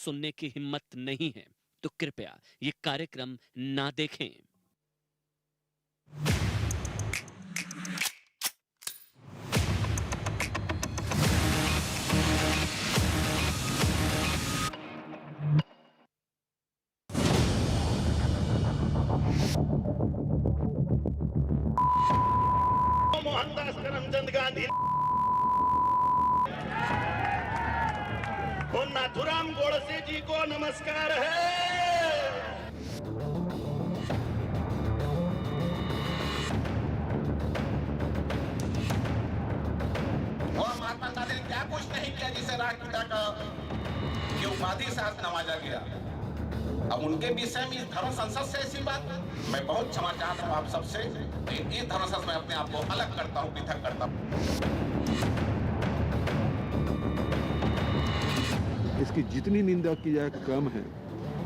सुनने की हिम्मत नहीं है तो कृपया ये कार्यक्रम ना देखें। मोहनदास करमचंद गांधी और नाथुराम गोडसे जी को नमस्कार है। और महात्मा गांधी ने क्या कुछ नहीं किया जिसे राष्ट्रपिता का ये उपाधि से नवाजा गया। अब उनके विषय में इस धर्म संसद से ऐसी बात मैं बहुत क्षमा चाहता हूँ आप सबसे। इस धर्म संसद में अपने आप को अलग करता हूँ, पृथक करता हूँ। इसकी जितनी निंदा की जाए कम है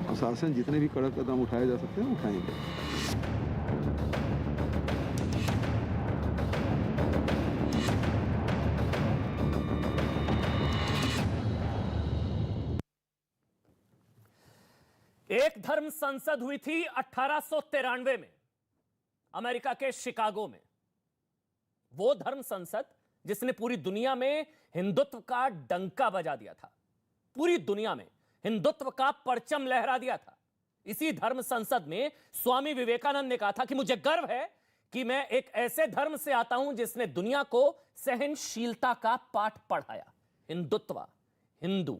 और शासन जितने भी कड़क कदम उठाए जा सकते हैं उठाएंगे। एक धर्म संसद हुई थी 1893 में अमेरिका के शिकागो में। वो धर्म संसद जिसने पूरी दुनिया में हिंदुत्व का डंका बजा दिया था, पूरी दुनिया में हिंदुत्व का परचम लहरा दिया था। इसी धर्म संसद में स्वामी विवेकानंद ने कहा था कि मुझे गर्व है कि मैं एक ऐसे धर्म से आता हूं जिसने दुनिया को सहनशीलता का पाठ पढ़ाया। हिंदुत्व, हिंदू।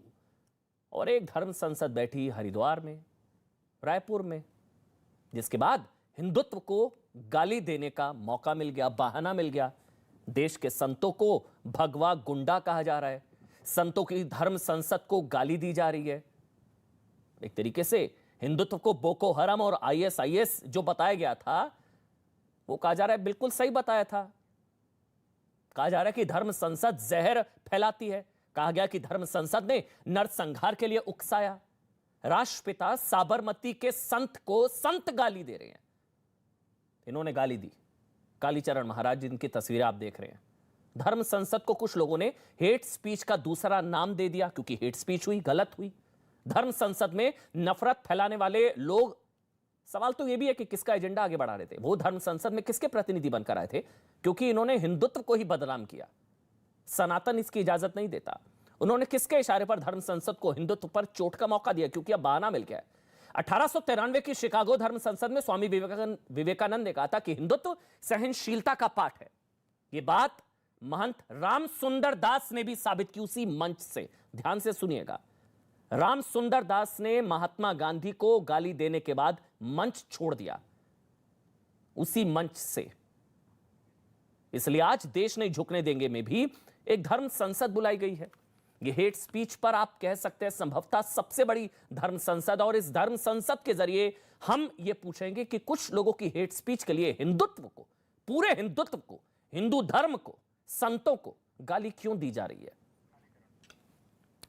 और एक धर्म संसद बैठी हरिद्वार में, रायपुर में, जिसके बाद हिंदुत्व को गाली देने का मौका मिल गया, बहाना मिल गया। देश के संतों को भगवा गुंडा कहा जा रहा है, संतों की धर्म संसद को गाली दी जा रही है। एक तरीके से हिंदुत्व को बोको हराम और आईएसआईएस जो बताया गया था वो कहा जा रहा है बिल्कुल सही बताया था। कहा जा रहा है कि धर्म संसद जहर फैलाती है। कहा गया कि धर्म संसद ने नरसंहार के लिए उकसाया। राष्ट्रपिता साबरमती के संत को संत गाली दे रहे हैं। इन्होंने गाली दी कालीचरण महाराज, जिनकी तस्वीरें आप देख रहे हैं। धर्म संसद को कुछ लोगों ने हेट स्पीच का दूसरा नाम दे दिया क्योंकि हेट स्पीच हुई, गलत हुई। धर्म संसद में नफरत फैलाने वाले लोग, सवाल तो यह भी है कि किसका एजेंडा आगे बढ़ा रहे थे। वो धर्म संसद में किसके प्रतिनिधि बनकर आए थे? क्योंकि इन्होंने हिंदुत्व को ही बदनाम किया। सनातन इसकी इजाजत नहीं देता। उन्होंने किसके इशारे पर धर्म संसद को हिंदुत्व पर चोट का मौका दिया? क्योंकि अब बहाना मिल गया है। 1893 की शिकागो धर्म संसद में स्वामी विवेकानंद ने कहा था कि हिंदुत्व सहनशीलता का पाठ है। यह बात महंत राम सुंदर दास ने भी साबित की उसी मंच से। ध्यान से सुनिएगा। राम सुंदर दास ने महात्मा गांधी को गाली देने के बाद मंच छोड़ दिया, उसी मंच से। इसलिए आज देश नहीं झुकने देंगे में भी एक धर्म संसद बुलाई गई है। यह हेट स्पीच पर आप कह सकते हैं संभवतः सबसे बड़ी धर्म संसद। और इस धर्म संसद के जरिए हम यह पूछेंगे कि कुछ लोगों की हेट स्पीच के लिए हिंदुत्व को, पूरे हिंदुत्व को, हिंदू धर्म को, संतों को गाली क्यों दी जा रही है।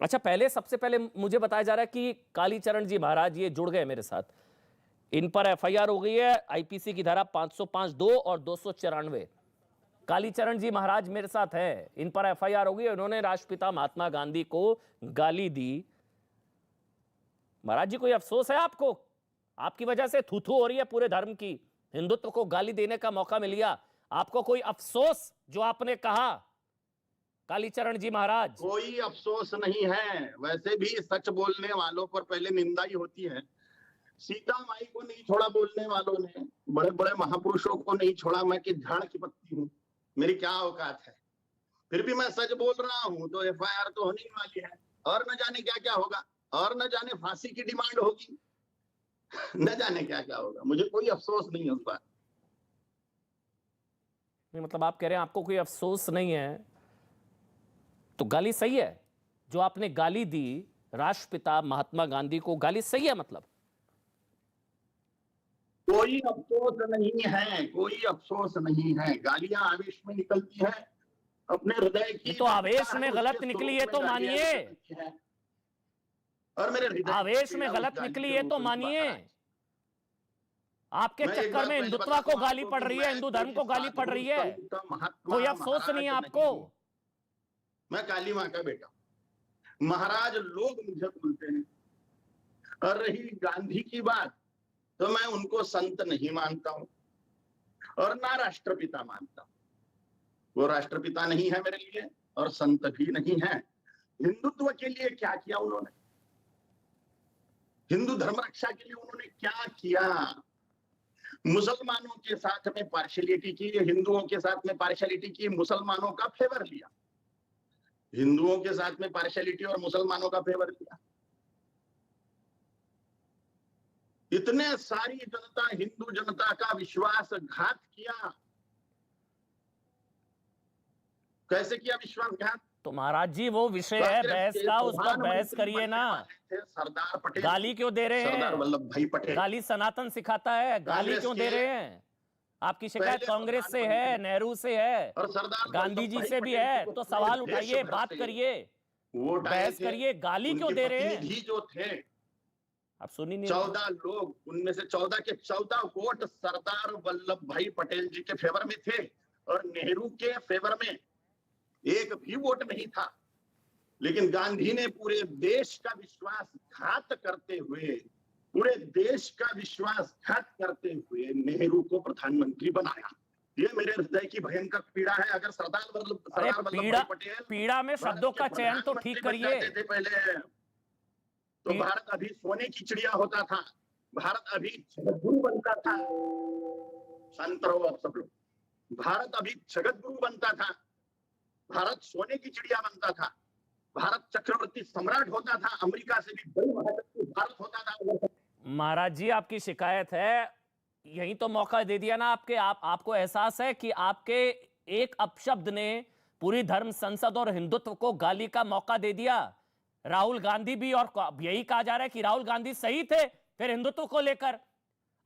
अच्छा, सबसे पहले मुझे बताया जा रहा है कि कालीचरण जी महाराज ये जुड़ गए मेरे साथ। इन पर एफआईआर हो गई है आईपीसी की धारा 505(2) और 294। कालीचरण जी महाराज मेरे साथ हैं, इन पर एफआईआर हो गई। उन्होंने राष्ट्रपिता महात्मा गांधी को गाली दी। महाराज जी, कोई अफसोस है आपको? आपकी वजह से थू-थू हो रही है पूरे धर्म की। हिंदुत्व को गाली देने का मौका मिल गया। आपको कोई अफसोस जो आपने कहा? कालीचरण जी महाराज, कोई अफसोस नहीं है। वैसे भी सच बोलने वालों पर पहले निंदा ही होती है। सीता माई को नहीं छोड़ा बोलने वालों ने, बड़े बड़े महापुरुषों को नहीं छोड़ा। मैं कि झाड़ की पत्ती हूँ, मेरी क्या औकात है? फिर भी मैं सच बोल रहा हूँ तो एफआईआर तो होने वाली है। और न जाने क्या क्या होगा, और न जाने फांसी की डिमांड होगी, न जाने क्या क्या होगा। मुझे कोई अफसोस नहीं है उस बात। मतलब आप कह रहे हैं आपको कोई अफसोस नहीं है, तो गाली सही है? जो आपने गाली दी राष्ट्रपिता महात्मा गांधी को, गाली सही है? मतलब कोई अफसोस नहीं है, कोई अफसोस नहीं है। गालियां आवेश में निकलती हैं, अपने हृदय की। तो आवेश में गलत निकली है तो मानिए, और मेरे हृदय आवेश में गलत निकली है तो मानिए। आपके चक्कर में हिंदुत्व को गाली पड़ रही है, हिंदू धर्म को गाली पड़ रही है। कोई अफसोस नहीं है आपको? मैं काली माँ का बेटा, महाराज लोग मुझे बोलते हैं। और रही गांधी की बात, तो मैं उनको संत नहीं मानता हूं और ना राष्ट्रपिता मानता हूं। वो राष्ट्रपिता नहीं है मेरे लिए और संत भी नहीं है। हिंदुत्व के लिए क्या किया उन्होंने, हिंदू धर्म रक्षा के लिए उन्होंने क्या किया? मुसलमानों के साथ में पार्शियलिटी की, हिंदुओं के साथ में पार्शियलिटी की, मुसलमानों का फेवर लिया। हिंदुओं के साथ में पार्शियलिटी और मुसलमानों का फेवर लिया। इतने सारी जनता, हिंदू जनता का विश्वासघात किया। कैसे किया विश्वासघात? तो महाराज जी वो विषय है बहस का, उस पर बहस करिए ना। सरदार पटेल गाली क्यों दे रहे सरदार हैं? वल्लभ भाई पटेल। गाली सनातन सिखाता है, गाली क्यों दे रहे हैं? आपकी शिकायत कांग्रेस से है, नेहरू से है, और सरदार गांधी जी से भी है, तो सवाल उठाइए, बात करिए, बहस करिए। गाली क्यों दे रहे हैं? जो थे आप सुनी नहीं? 14 लोग, उनमें से 14 के 14 वोट सरदार वल्लभ भाई पटेल जी के फेवर में थे और नेहरू के फेवर में एक भी वोट नहीं था। लेकिन गांधी ने पूरे देश का विश्वासघात करते हुए, पूरे देश का विश्वासघात करते हुए नेहरू को प्रधानमंत्री बनाया। ये मेरे हृदय की भयंकर पीड़ा है। अगर सरदार वल्लभ भाई पटेल पीड़ा में शब्दों का चयन तो ठीक करिए। पहले तो भारत अभी सोने की चिड़िया होता था, भारत अभी जगतगुरु बनता था। शांत रहो आप सब लोग। भारत अभी जगतगुरु बनता था, भारत सोने की चिड़िया बनता था, भारत चक्रवर्ती सम्राट होता था, अमेरिका से भी बड़ी भारत होता था। महाराज जी आपकी शिकायत है, यही तो मौका दे दिया ना आपके, आपको एहसास है कि आपके एक अपशब्द ने पूरी धर्म संसद और हिंदुत्व को गाली का मौका दे दिया। राहुल गांधी भी, और यही कहा जा रहा है कि राहुल गांधी सही थे फिर हिंदुत्व को लेकर।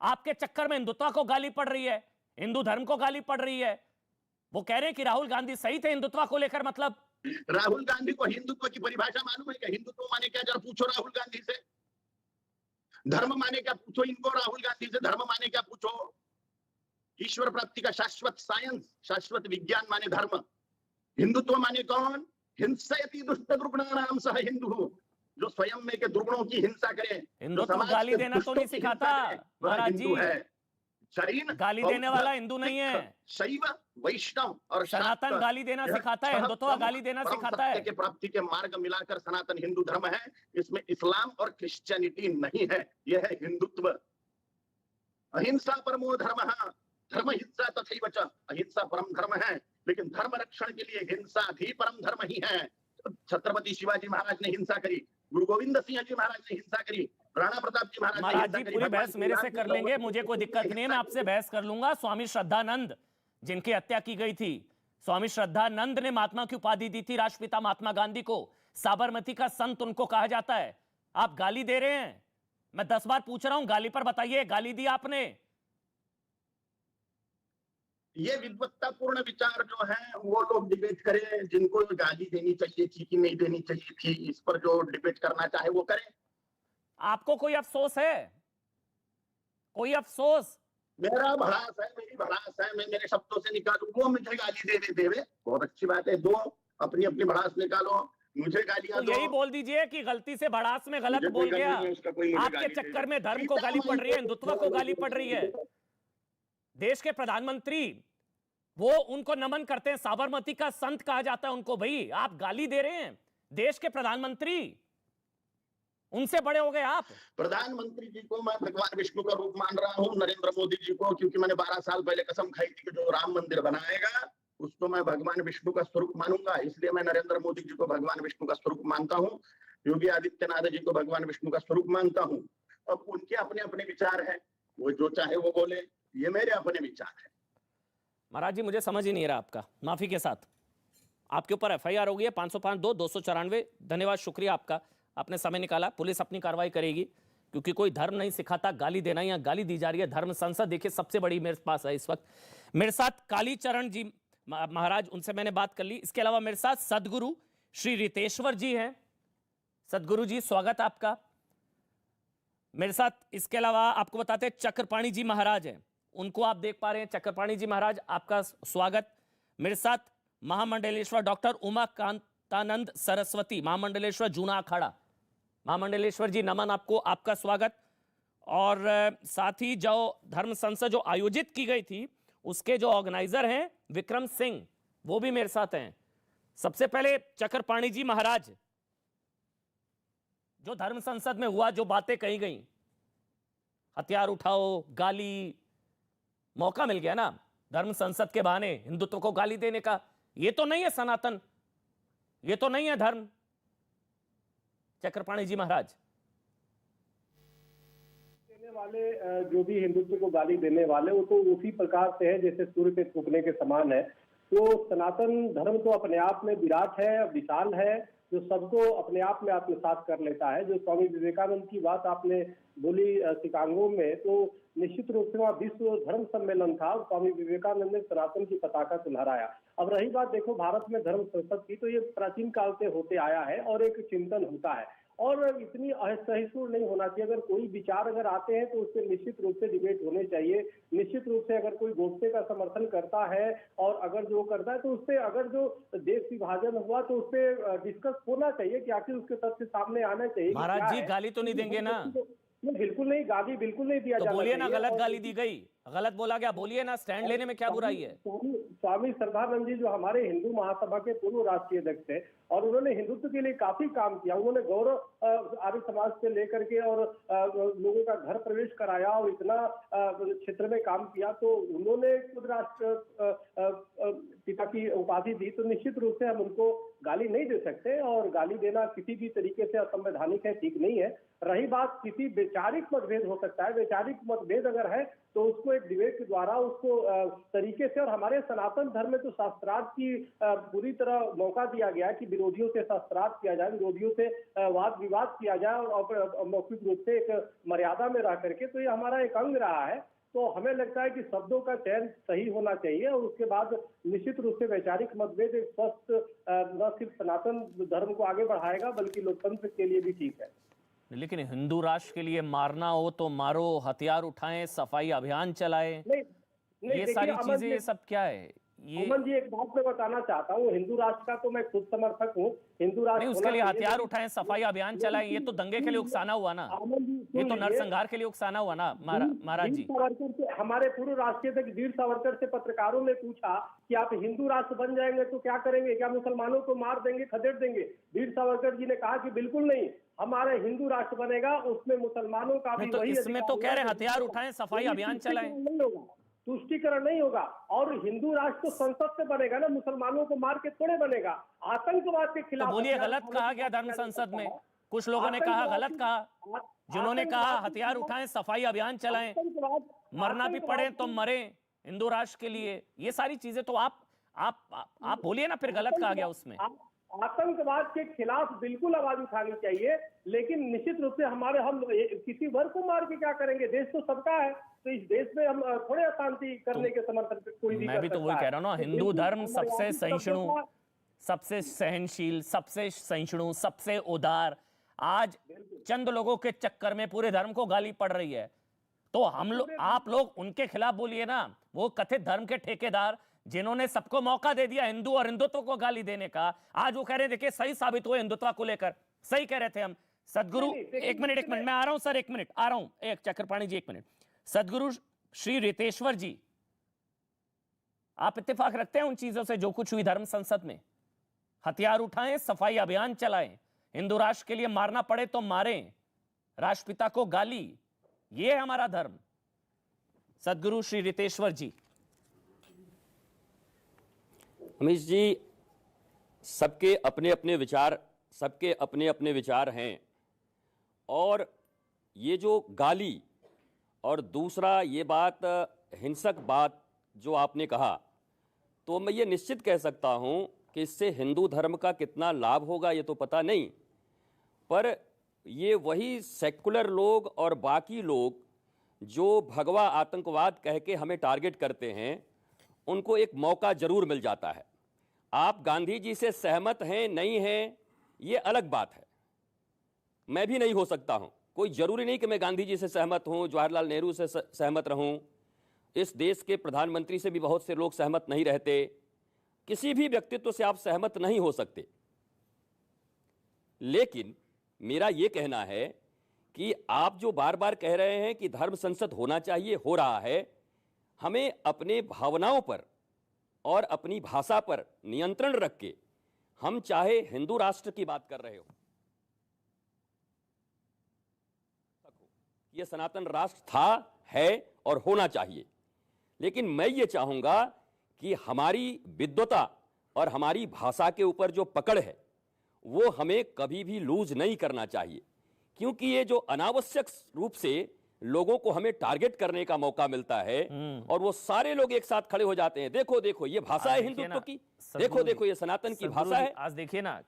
आपके चक्कर में हिंदुत्व को गाली पड़ रही है, हिंदू धर्म को गाली पड़ रही है। वो कह रहे हैं कि राहुल गांधी सही थे हिंदुत्व को लेकर। मतलब राहुल गांधी को हिंदुत्व की परिभाषा मालूम है क्या? हिंदुत्व माने क्या? जरा पूछो राहुल गांधी से। धर्म माने क्या पूछो इनको, राहुल गांधी से। धर्म माने क्या पूछो? ईश्वर प्राप्ति का शाश्वत साइंस, शाश्वत विज्ञान माने धर्म। हिंदुत्व माने कौन? हिंसयति दुष्ट द्रुगणानाम सह हिंदू, जो स्वयं में के दुर्गुणों की हिंसा करे। हिंदुत्व गाली देना तो नहीं सिखाता महाराज जी। गाली देने वाला हिंदू नहीं है। शैव, वैष्णव और सनातन गाली देना सिखाता है, हिंदुत्व गाली देना सिखाता है। के प्राप्ति के मार्ग मिलाकर सनातन हिंदू धर्म है। इसमें इस्लाम और क्रिश्चियनिटी नहीं है, यह है हिंदुत्व। अहिंसा परमो धर्म, धर्म हिंसा तथैव च। अहिंसा परम धर्म है, लेकिन धर्म रक्षण के लिए हिंसा भी परम धर्म ही है। छत्रपति शिवाजी महाराज ने हिंसा करी, गुरु गोविंद सिंह जी महाराज ने हिंसा करी, राणा प्रताप जी महाराज जी पूरी बहस मेरे से कर लेंगे, मुझे कोई दिक्कत नहीं है, मैं आपसे बहस कर लूंगा। स्वामी श्रद्धानंद जिनकी हत्या की गई थी, स्वामी श्रद्धानंद ने महात्मा की उपाधि दी थी राष्ट्रपिता महात्मा गांधी को। साबरमती का संत उनको कहा जाता है। आप गाली दे रहे हैं, मैं 10 बार पूछ रहा हूं, गाली पर बताइए, गाली दी आपने? ये विद्वत्तापूर्ण विचार जो है वो लोग डिबेट करें, जिनको गाली देनी चाहिए थी कि नहीं देनी चाहिए थी, इस पर जो डिबेट करना चाहे वो करें। आपको कोई अफसोस है? कोई अफसोस? मेरा भड़ास है, मेरी भड़ास है, मैं मेरे शब्दों से निकालूं, वो मुझे गाली देवे, बहुत अच्छी बात है। दो अपनी अपनी भड़ास निकालो, मुझे गालियां तो यही बोल दीजिए कि गलती से भड़ास में गलत बोल गया। आपके चक्कर में धर्म को गाली पड़ रही है, हिंदुत्व को गाली पड़ रही है। देश के प्रधानमंत्री वो उनको नमन करते हैं, साबरमती का संत कहा जाता है उनको। भाई आप गाली दे रहे हैं देश के प्रधानमंत्री, उनसे बड़े हो गए आप। प्रधानमंत्री जी को मैं भगवान विष्णु का रूप मान रहा हूं, नरेंद्र मोदी जी को, क्योंकि मैंने 12 साल पहले कसम खाई थी कि जो राम मंदिर बनाएगा उसको मैं भगवान विष्णु का स्वरूप मानूंगा। इसलिए मैं नरेंद्र मोदी जी को भगवान विष्णु का स्वरूप मानता हूं, योगी आदित्यनाथ जी को भगवान विष्णु का स्वरूप मानता हूं। अब उनके अपने अपने विचार हैं, वो जो चाहे वो बोले, ये मेरे अपने विचार है। महाराज जी मुझे समझ ही नहीं रहा आपका, माफी के साथ। आपके ऊपर एफआईआर हो गई है 505(2) 294। धन्यवाद, शुक्रिया आपका, आपने समय निकाला। पुलिस अपनी कार्रवाई करेगी, क्योंकि कोई धर्म नहीं सिखाता गाली देना। या गाली दी जा रही है धर्म संसद, देखिए सबसे बड़ी मेरे पास है इस वक्त। मेरे साथ कालीचरण जी महाराज, उनसे मैंने बात कर ली। इसके अलावा मेरे साथ सदगुरु श्री रितेश्वर जी हैं। सदगुरु जी स्वागत आपका। मेरे साथ इसके अलावा आपको बताते हैं चक्रपाणी जी महाराज हैं, उनको आप देख पा रहे हैं। चक्रपाणी जी महाराज आपका स्वागत। मेरे साथ महामंडलेश्वर डॉक्टर उमाकांतानंद सरस्वती, महामंडलेश्वर जूना अखाड़ा, महामंडलेश्वर जी नमन आपको, आपका स्वागत। और साथ ही जो धर्म संसद जो आयोजित की गई थी उसके जो ऑर्गेनाइजर हैं विक्रम सिंह, वो भी मेरे साथ हैं। सबसे पहले चक्रपाणी जी महाराज, जो धर्म संसद में हुआ, जो बातें कही गई, हथियार उठाओ, गाली, मौका मिल गया ना धर्म संसद के बहाने हिंदुत्व को गाली देने का। ये तो नहीं है सनातन, ये तो नहीं है धर्म। चक्रपाणी जी महाराज, देने वाले जो भी हिंदुत्व को गाली देने वाले, वो तो उसी प्रकार से है जैसे सूर्य पे थूकने के समान है। तो सनातन धर्म तो अपने आप में विराट है, विशाल है, जो सबको अपने आप में आत्मसात कर लेता है। जो स्वामी विवेकानंद की बात आपने बोली शिकागो में, तो निश्चित रूप से वहाँ विश्व धर्म सम्मेलन था और स्वामी विवेकानंद ने सनातन की पताका को लहराया। अब रही बात देखो भारत में धर्म संसद की, तो ये प्राचीन काल से होते आया है और एक चिंतन होता है और इतनी असहिष्णु नहीं होना चाहिए। अगर कोई विचार अगर आते हैं तो उससे निश्चित रूप से डिबेट होने चाहिए। निश्चित रूप से अगर कोई गोडसे का समर्थन करता है और अगर जो करता है तो उससे, अगर जो देश विभाजन हुआ तो उससे डिस्कस होना चाहिए कि आखिर उसके तथ्य सामने आना चाहिए। महाराज जी गाली तो नहीं देंगे ना? बिल्कुल नहीं, गाली बिल्कुल नहीं दिया तो जाना बोलिए ना, चाहिए। गलत गाली दी गई, गलत बोला गया, बोलिए ना, स्टैंड लेने में क्या बुराई है? स्वामी श्रद्धानंद जी जो हमारे हिंदू महासभा के पूर्व राष्ट्रीय अध्यक्ष थे और उन्होंने हिंदुत्व के लिए काफी काम किया। उन्होंने गौरव आर्य समाज से लेकर के और लोगों का घर प्रवेश कराया और इतना क्षेत्र में काम किया, तो उन्होंने खुद राष्ट्र पिता की उपाधि दी। तो निश्चित रूप से हम उनको गाली नहीं दे सकते और गाली देना किसी भी तरीके से असंवैधानिक है, ठीक नहीं है। रही बात किसी वैचारिक मतभेद हो सकता है, वैचारिक मतभेद अगर है तो उसको एक डिबेट के द्वारा उसको तरीके से, और हमारे सनातन धर्म में तो शास्त्रार्थ की पूरी तरह मौका दिया गया है कि विरोधियों से शास्त्रार्थ किया जाए, विरोधियों से वाद विवाद किया जाए और मौखिक रूप से एक मर्यादा में रह करके। तो ये हमारा एक अंग रहा है। तो हमें लगता है कि शब्दों का चयन सही होना चाहिए और उसके बाद निश्चित रूप से वैचारिक मतभेद एक स्वस्थ न सिर्फ सनातन धर्म को आगे बढ़ाएगा बल्कि लोकतंत्र के लिए भी ठीक है। लेकिन हिंदू राष्ट्र के लिए मारना हो तो मारो, हथियार उठाएं, सफाई अभियान चलाएं, ये सारी चीजें, ये सब क्या है? ये अमन जी एक बात मैं बताना चाहता हूँ, हिंदू राष्ट्र का तो मैं खुद समर्थक हूँ। हिंदू राष्ट्र नहीं, उसके लिए हथियार उठाएं, सफाई अभियान चलाएं, ये तो दंगे के लिए उकसाना हुआ ना, ये तो नरसंहार के लिए उकसाना हुआ ना महाराज जी। हमारे पूर्व राष्ट्रीय अध्यक्ष वीर सावरकर से पत्रकारों ने पूछा कि आप हिंदू राष्ट्र बन जाएंगे तो क्या करेंगे, क्या मुसलमानों को मार देंगे, खदेड़ देंगे? वीर सावरकर जी ने कहा कि बिल्कुल नहीं, हमारा हिंदू राष्ट्र बनेगा, उसमें मुसलमानों का भी वही। इसमें तो कह रहे हथियार उठाएं, सफाई अभियान चलाएं, नहीं होगा, तुष्टिकरण नहीं होगा। और हिंदू राष्ट्र तो संसद से बनेगा ना, मुसलमानों को मार के थोड़े बनेगा। आतंकवाद के खिलाफ तो बोलिए, गलत कहा गया धर्म संसद में? कुछ लोगों ने कहा गलत कहा, जिन्होंने कहा हथियार उठाएं, सफाई अभियान चलाएं, मरना भी पड़े तो मरे हिंदू राष्ट्र के लिए, ये सारी चीजें तो आप बोलिए ना, फिर गलत कहा गया उसमें। आतंकवाद के खिलाफ बिल्कुल आवाज उठानी चाहिए, लेकिन निश्चित रूप से हम किसी वर्ग को मार के क्या करेंगे? देश तो सबका है, तो इस देश में हम थोड़े अशांति करने के समर्थन पे कोई भी। मैं भी तो वही कह रहा हूँ ना, हिंदू धर्म सबसे सहिष्णु, सबसे सहनशील, सबसे सहिष्णु, सबसे उदार, आज चंद लोगों के चक्कर में पूरे धर्म को गाली पड़ रही है। तो हम लोग, आप लोग उनके खिलाफ बोलिए ना, वो कथित धर्म के ठेकेदार जिन्होंने सबको मौका दे दिया हिंदू और हिंदुत्व को गाली देने का, आज वो कह रहे हैं देखिए सही साबित हुए हिंदुत्व को लेकर, सही कह रहे थे हम। सदगुरु, एक मिनट मैं आ रहा हूं सर, एक मिनट आ रहा हूं, एक चक्रपाणी जी एक मिनट। सदगुरु श्री रितेश्वर जी, आप इत्तेफाक रखते हैं उन चीजों से जो कुछ हुई धर्म संसद में? हथियार उठाएं, सफाई अभियान चलाएं, हिंदू राष्ट्र के लिए मारना पड़े तो मारें, राष्ट्रपिता को गाली, ये है हमारा धर्म। सदगुरु श्री रितेश्वर जी। अमीश जी, सबके अपने अपने विचार हैं, और ये जो गाली और दूसरा ये बात, हिंसक बात जो आपने कहा, तो मैं ये निश्चित कह सकता हूँ कि इससे हिंदू धर्म का कितना लाभ होगा ये तो पता नहीं, पर ये वही सेक्युलर लोग और बाकी लोग जो भगवा आतंकवाद कह के हमें टारगेट करते हैं, उनको एक मौका जरूर मिल जाता है। आप गांधी जी से सहमत हैं नहीं हैं ये अलग बात है, मैं भी नहीं हो सकता हूं, कोई जरूरी नहीं कि मैं गांधी जी से सहमत हूं, जवाहरलाल नेहरू से सहमत रहूं, इस देश के प्रधानमंत्री से भी बहुत से लोग सहमत नहीं रहते, किसी भी व्यक्तित्व से आप सहमत नहीं हो सकते, लेकिन मेरा ये कहना है कि आप जो बार बार कह रहे हैं कि धर्म संसद होना चाहिए, हो रहा है, हमें अपने भावनाओं पर और अपनी भाषा पर नियंत्रण रख के, हम चाहे हिंदू राष्ट्र की बात कर रहे हो, ये सनातन राष्ट्र था, है और होना चाहिए, लेकिन मैं ये चाहूंगा कि हमारी विद्वता और हमारी भाषा के ऊपर जो पकड़ है वो हमें कभी भी लूज नहीं करना चाहिए, क्योंकि ये जो अनावश्यक रूप से लोगों को हमें टारगेट करने का मौका मिलता है और वो सारे लोग एक साथ खड़े हो जाते हैं, देखो देखो ये भाषा है हिंदुत्व की, देखो देखो ये सनातन की भाषा है। आज देखिए ना,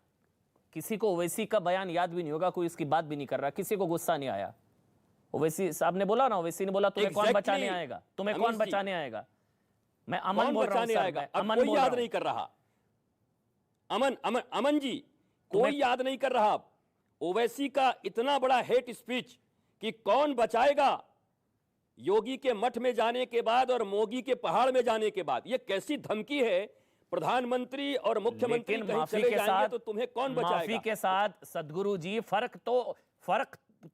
किसी को ओवैसी का बयान याद भी नहीं होगा, कोई इसकी बात भी नहीं कर रहा, किसी को गुस्सा नहीं आया। ओवैसी साहब ने बोला ना, ओवैसी ने बोला तुम्हें कौन बचाने आएगा, तुम्हें कौन बचाने आएगा। मैं अमन बोल रहा हूं, अमन कोई याद नहीं कर रहा, अमन जी कोई याद नहीं कर रहा। ओवैसी का इतना बड़ा हेट स्पीच कि कौन बचाएगा, योगी के मठ में जाने के बाद और मोगी के पहाड़ में जाने के बाद, ये कैसी धमकी है। प्रधानमंत्री और मुख्यमंत्री कहीं चले जाएंगे तो तुम्हें कौन बचाएगा। माफी के साथ सदगुरु जी फर्क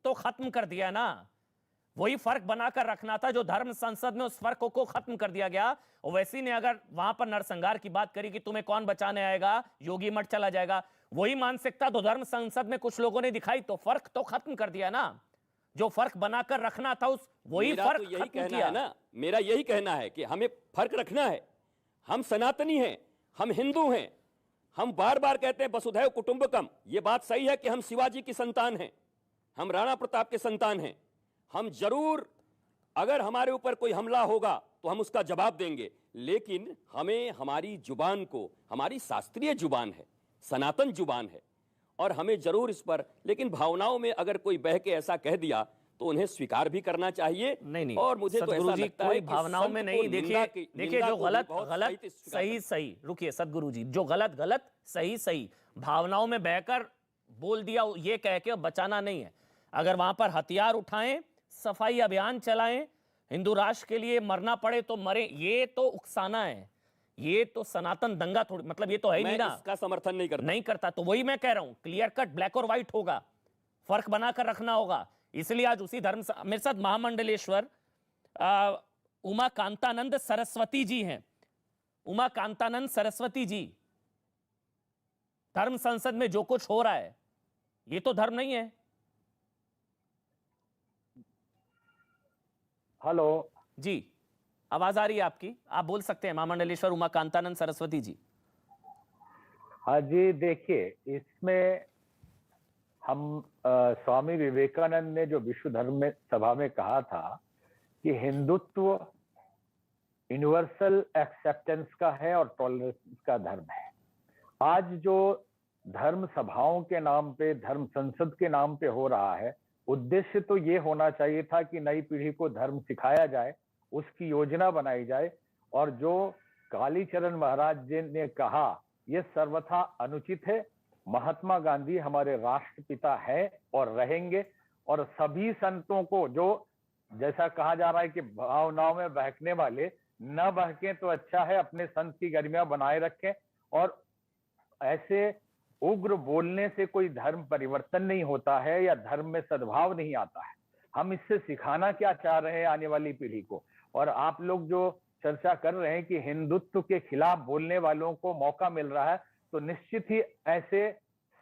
तो खत्म कर दिया ना, वही फर्क बनाकर रखना था जो धर्म संसद में उस फर्क को खत्म कर दिया गया। ओवैसी ने अगर वहां पर नरसंहार की बात करी कि तुम्हें कौन बचाने आएगा, योगी मठ चला जाएगा, वही मानसिकता तो धर्म संसद में कुछ लोगों ने दिखाई, तो फर्क तो खत्म कर दिया ना, जो फर्क बनाकर रखना था उस वही फर्क तो यही खत्म कहना किया है ना, मेरा यही कहना है कि हमें फर्क रखना है। हम सनातनी हैं, हम हिंदू हैं, हम बार बार कहते हैं वसुधैव कुटुंबकम, ये बात सही है कि हम शिवाजी की संतान हैं, हम राणा प्रताप के संतान हैं, हम जरूर अगर हमारे ऊपर कोई हमला होगा तो हम उसका जवाब देंगे, लेकिन हमें हमारी जुबान को, हमारी शास्त्रीय जुबान है, सनातन जुबान है, और हमें जरूर इस पर, लेकिन भावनाओं में अगर कोई बह के ऐसा कह दिया तो उन्हें स्वीकार भी करना चाहिए। नहीं और मुझे तो ऐसा लगता है कि भावनाओं में नहीं, देखिए जो गलत सही सही, रुकिए सदगुरु जी, जो गलत सही भावनाओं में बहकर बोल दिया ये कह के बचाना नहीं है। अगर वहां पर हथियार उठाएं, सफाई अभियान चलाएं, हिंदू राष्ट्र के लिए मरना पड़े तो मरे, ये तो उकसाना है, ये तो सनातन दंगा थोड़ी, मतलब ये तो है ही नहीं ना। इसका समर्थन नहीं करता। तो वही मैं कह रहा हूं, क्लियर कट ब्लैक और व्हाइट होगा, फर्क बनाकर रखना होगा। इसलिए आज उसी धर्म, मेरे साथ महामंडलेश्वर उमा कांतानंद सरस्वती जी हैं, उमा कांतानंद सरस्वती जी, धर्म संसद में जो कुछ हो रहा है ये तो धर्म नहीं है। हेलो जी, आवाज आ रही है आपकी, आप बोल सकते हैं महामंडलेश्वर उमा कांतानंद सरस्वती जी। हाँ जी, देखिए इसमें हम स्वामी विवेकानंद ने जो विश्व धर्म में सभा में कहा था कि हिंदुत्व यूनिवर्सल एक्सेप्टेंस का है और टॉलरेंस का धर्म है। आज जो धर्म सभाओं के नाम पे, धर्म संसद के नाम पे हो रहा है, उद्देश्य तो ये होना चाहिए था कि नई पीढ़ी को धर्म सिखाया जाए, उसकी योजना बनाई जाए, और जो कालीचरण महाराज जी ने कहा ये सर्वथा अनुचित है। महात्मा गांधी हमारे राष्ट्रपिता है और रहेंगे, और सभी संतों को, जो जैसा कहा जा रहा है कि भावनाओं में बहकने वाले न बहकें तो अच्छा है, अपने संत की गरिमा बनाए रखें, और ऐसे उग्र बोलने से कोई धर्म परिवर्तन नहीं होता है या धर्म में सद्भाव नहीं आता है। हम इससे सिखाना क्या चाह रहे हैं आने वाली पीढ़ी को। और आप लोग जो चर्चा कर रहे हैं कि हिंदुत्व के खिलाफ बोलने वालों को मौका मिल रहा है, तो निश्चित ही ऐसे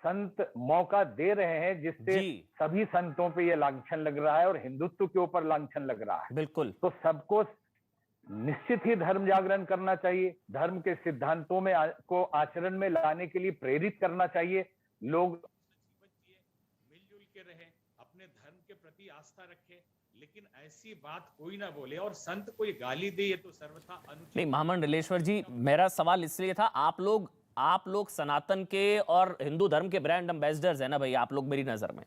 संत मौका दे रहे हैं जिससे सभी संतों पे ये लांछन लग रहा है और हिंदुत्व के ऊपर लांछन लग रहा है। बिल्कुल, तो सबको निश्चित ही धर्म जागरण करना चाहिए, धर्म के सिद्धांतों में को आचरण में लाने के लिए प्रेरित करना चाहिए। लोग मिलजुल के रहे, अपने धर्म के प्रति आस्था रखें, लेकिन ऐसी बात कोई ना बोले और संत कोई गाली दे, ये तो सर्वथा अनुचित नहीं। महामंडलेश्वर जी, मेरा सवाल इसलिए था, आप लोग सनातन के और हिंदू धर्म के ब्रांड एम्बेसडर्स है ना भाई, आप लोग मेरी नजर में।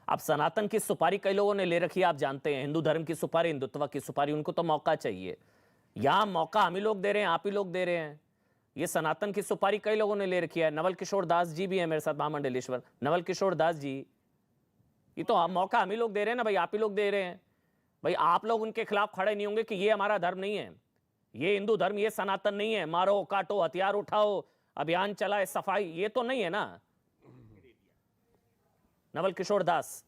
आप सनातन की सुपारी कई लोगों ने ले रखी है, आप जानते हैं, हिंदू धर्म की सुपारी, हिंदुत्व की सुपारी, उनको तो मौका चाहिए। यहां मौका हम ही लोग दे रहे हैं, आप ही लोग दे रहे हैं। ये सनातन की सुपारी कई लोगों ने ले रखी है। नवल किशोर दास जी भी है मेरे साथ, महामंडलेश्वर नवल किशोर दास जी, ये तो मौका हम ही लोग दे रहे हैं ना भाई, आप ही लोग दे रहे हैं भाई। आप लोग उनके खिलाफ खड़े नहीं होंगे कि ये हमारा धर्म नहीं है, ये हिंदू धर्म, ये सनातन नहीं है, मारो काटो हथियार उठाओ अभियान चलाए सफाई, ये तो नहीं है ना। नवल किशोर दास।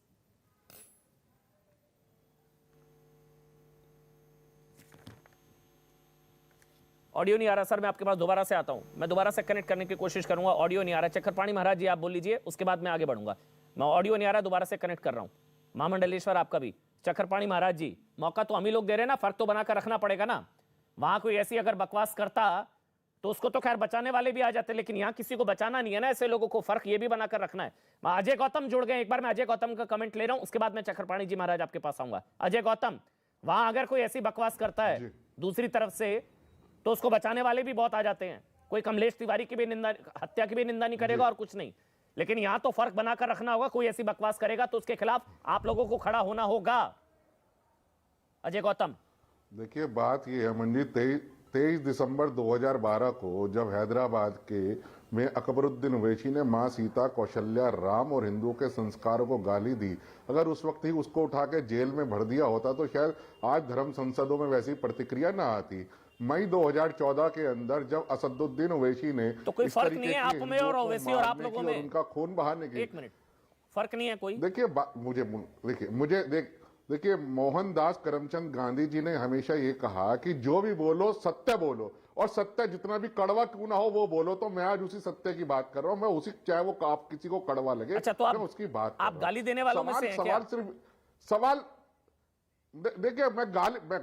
ऑडियो नहीं आ रहा सर, मैं आपके पास दोबारा से आता हूं, मैं दोबारा से कनेक्ट करने की कोशिश करूंगा। ऑडियो नहीं आ रहा। चक्रपाणी महाराज जी आप बोल लीजिए, उसके बाद मैं आगे बढ़ूंगा। मैं ऑडियो नहीं आ रहा, दोबारा से कनेक्ट कर रहा हूं। महामंडलेश्वर आपका भी। चक्रपाणी महाराज जी, मौका तो हम ही लोग दे रहे हैं ना, फर्क तो बनाकर रखना पड़ेगा ना। वहां कोई ऐसी अगर बकवास करता तो उसको तो खैर बचाने वाले भी आ जाते, लेकिन यहां किसी को बचाना नहीं है ना, ऐसे लोगों को फर्क ये भी बनाकर रखना है। अजय गौतम जुड़ गए, एक बार मैं अजय गौतम का कमेंट ले रहा हूं, उसके बाद मैं चक्रपाणी जी महाराज आपके पास आऊंगा। अजय गौतम, वहां अगर कोई ऐसी बकवास करता है दूसरी तरफ से तो उसको बचाने वाले भी बहुत आ जाते हैं। कोई कमलेश तिवारी की भी निंदा, हत्या की भी निंदा नहीं करेगा और कुछ नहीं, लेकिन यहां तो फर्क बनाकर रखना होगा। कोई ऐसी बकवास करेगा तो उसके खिलाफ आप लोगों को खड़ा होना होगा। अजय गौतम, देखिए बात ये है मंजी, 23 दिसंबर 2012 को जब हैदराबाद के में अकबरुद्दीन ओवैसी ने मां सीता, कौशल्या, राम और हिंदुओं के संस्कारों को गाली दी, अगर उस वक्त ही उसको उठा के जेल में भर दिया होता तो शायद आज धर्म संसदों में वैसी प्रतिक्रिया ना आती। मई 2014 के अंदर जब असदुद्दीन ओवैसी ने तो कोई फर्क नहीं है आप में और ओवैसी और आप लोगों में, उनका खून बहाने की, एक मिनट, फर्क नहीं है कोई। देखिए देखिए मोहनदास करमचंद गांधी जी ने हमेशा ये कहा कि जो भी बोलो सत्य बोलो, और सत्य जितना भी कड़वा क्यों ना हो वो बोलो। तो मैं आज उसी सत्य की बात कर रहा हूं, मैं उसी, चाहे वो आप किसी को कड़वा लगे, अच्छा, तो आप उसकी बात आप गाली देने वालों में से हैं क्या? सवाल देखिए, मैं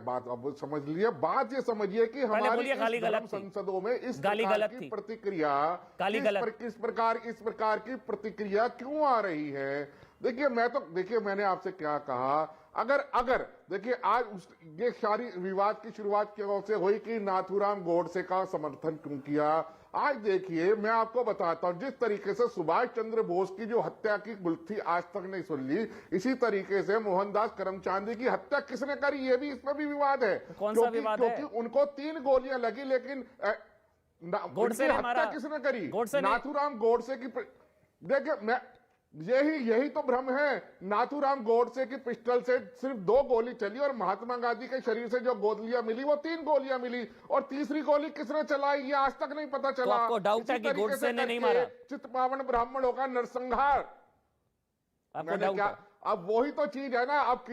बात अब समझ लिया, बात ये समझिए कि हमारी धर्म संसदों में इस प्रकार की प्रतिक्रिया, इस प्रकार की प्रतिक्रिया क्यों आ रही है? देखिए मैंने आपसे क्या कहा, अगर देखिए आज ये सारी विवाद की शुरुआत से हुई कि नाथूराम गोडसे का समर्थन क्यों किया। आज देखिए मैं आपको बताता हूं, जिस तरीके से सुभाष चंद्र बोस की जो हत्या की गुत्थी आज तक नहीं सुन ली, इसी तरीके से मोहनदास करमचंद की हत्या किसने करी, ये भी इसमें भी विवाद है। कौन सा विवाद है? क्योंकि उनको 3 गोलियां लगी, लेकिन गोडसे ने मारा। किसने करी? नाथूराम गोडसे की। देखिए यही तो भ्रम है। नाथूराम गोडसे की पिस्टल से सिर्फ 2 गोली चली और महात्मा गांधी के शरीर से जो गोलियां मिली वो 3 गोलियां मिली, और तीसरी गोली किसने चलाई ये आज तक नहीं पता चला। तो आपको डाउट है कि गोडसे ने नहीं मारा? चित्पावन ब्राह्मणों का नरसंहार, आपको डाउट है? अब वही तो चीज है ना। अब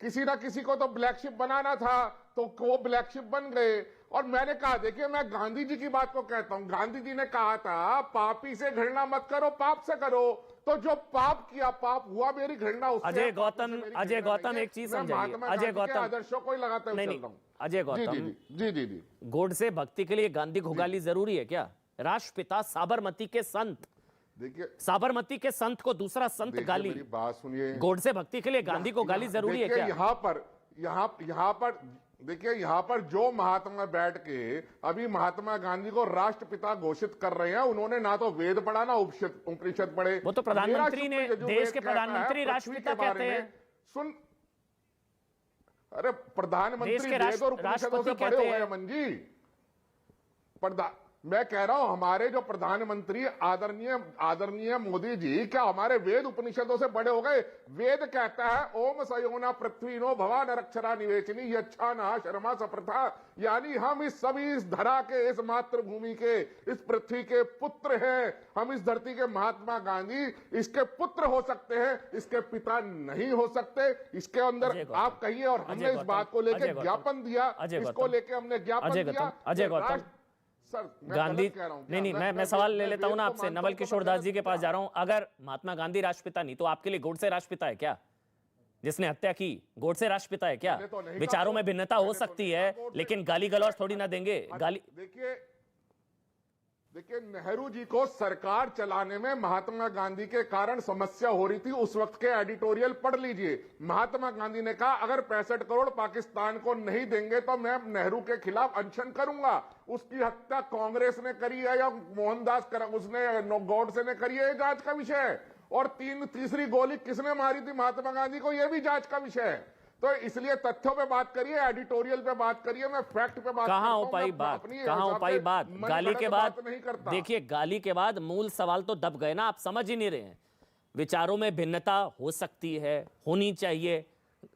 किसी ना किसी को तो ब्लैक शिप बनाना था, तो वो ब्लैक शिप बन गए। और मैंने कहा, देखिए मैं गांधी जी की बात को कहता हूं, गांधी जी ने कहा था पापी से घृणा मत करो, पाप से करो। तो जो पाप किया, पाप हुआ, मेरी घृणा उससे। अजय गौतम एक चीज समझाइए। अजय गौतम आदर्शों को ही लगाते हुए चल रहा हूं। अजय गौतम जी गोडसे भक्ति के लिए गांधी को गाली जरूरी है क्या? राष्ट्रपिता साबरमती के संत, देखिए साबरमती के संत को दूसरा संत गाली, मेरी बात सुनिए। गोडसे भक्ति के लिए गांधी को गाली जरूरी है क्या? यहाँ पर देखिए, यहाँ पर जो महात्मा बैठ के अभी महात्मा गांधी को राष्ट्रपिता घोषित कर रहे हैं, उन्होंने ना तो वेद पढ़ा ना उपनिषद पढ़े। वो तो प्रधानमंत्री ने, देश के प्रधानमंत्री राष्ट्रपिता कहते हैं। सुन, अरे प्रधानमंत्री वेद और उपनिषदों से पढ़े हुए हैं मंजी। मैं कह रहा हूं हमारे जो प्रधानमंत्री आदरणीय मोदी जी, क्या हमारे वेद उपनिषदों से बड़े हो गए? वेद कहता है ओम सयोना पृथ्वी नो भवा नरक्षरा निवेचनी यच्छा ना शर्मा सप्रथा, यानी हम इस धरा के, इस मातृभूमि के, इस पृथ्वी के पुत्र हैं। हम इस धरती के महात्मा गांधी इसके पुत्र हो सकते हैं, इसके पिता नहीं हो सकते। इसके अंदर आप कहिए, और हमने इस बात को लेकर ज्ञापन दिया, इसको लेकर हमने ज्ञापन दिया। अजय गौतम गांधी, नहीं मैं सवाल ले लेता हूं ना आपसे। नवल किशोर दास जी के पास जा रहा हूं। अगर महात्मा गांधी राष्ट्रपिता नहीं, तो आपके लिए गोडसे राष्ट्रपिता है क्या? जिसने हत्या की, गोडसे राष्ट्रपिता है क्या? विचारों में भिन्नता हो सकती है, लेकिन गाली गलौज थोड़ी ना देंगे। गाली देखिए नेहरू जी को सरकार चलाने में महात्मा गांधी के कारण समस्या हो रही थी। उस वक्त के एडिटोरियल पढ़ लीजिए। महात्मा गांधी ने कहा अगर 65 करोड़ पाकिस्तान को नहीं देंगे तो मैं नेहरू के खिलाफ अनशन करूंगा। उसकी हत्या कांग्रेस ने करी है या मोहनदास गोडसे ने करी है, जांच का विषय है। और तीसरी गोली किसने मारी थी महात्मा गांधी को, यह भी जांच का विषय है। तो इसलिए तथ्यों पे बात करिए, एडिटोरियल पे बात करिए, मैं फैक्ट पे बात कहां हो पाई बात? गाली के बाद नहीं करता। देखिए गाली के बाद मूल सवाल तो दब गए ना, आप समझ ही नहीं रहे हैं। विचारों में भिन्नता हो सकती है, होनी चाहिए,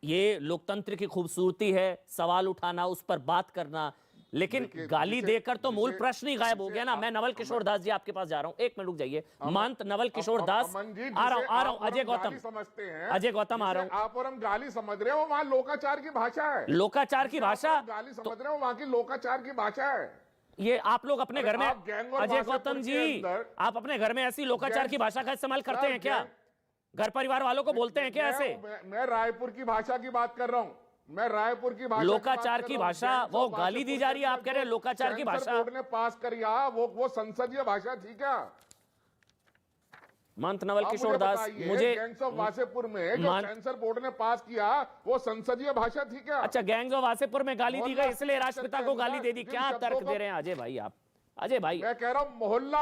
ये लोकतंत्र की खूबसूरती है। सवाल उठाना, उस पर बात करना, लेकिन गाली देकर तो मूल प्रश्न ही गायब हो गया ना। मैं नवल किशोर दास जी आपके पास जा रहा हूं, 1 मिनट रुक जाइए। महंत नवल किशोर दास, आ रहा हूं अजय गौतम, समझते हैं अजय गौतम आ रहा हूं। आप और हम गाली समझ रहे हो, वहां लोकाचार की भाषा है। लोकाचार की भाषा गाली समझ रहे हो, वहां की लोकाचार की भाषा है। ये आप लोग अपने घर में, अजय गौतम जी, आप अपने घर में ऐसी लोकाचार की भाषा का इस्तेमाल करते हैं क्या? घर परिवार वालों को बोलते हैं क्या ऐसे? मैं रायपुर की भाषा की बात कर रहा हूं, मैं रायपुर की भाषा, लोकाचार की भाषा, वो गाली दी जा रही है, आप कह रहे हैं लोकाचार की भाषा। बोर्ड ने पास करिया, वो संसदीय भाषा थी क्या? महंत नवल किशोर दास, मुझे गैंग्स ऑफ वासेपुर में जो सेंसर बोर्ड ने पास किया वो संसदीय भाषा थी क्या? अच्छा, गैंग्स ऑफ वासेपुर में गाली दी गई इसलिए राष्ट्रपिता को गाली दे दी, क्या तर्क दे रहे हैं अजय भाई आप? अजय भाई, मैं कह रहा हूं मोहल्ला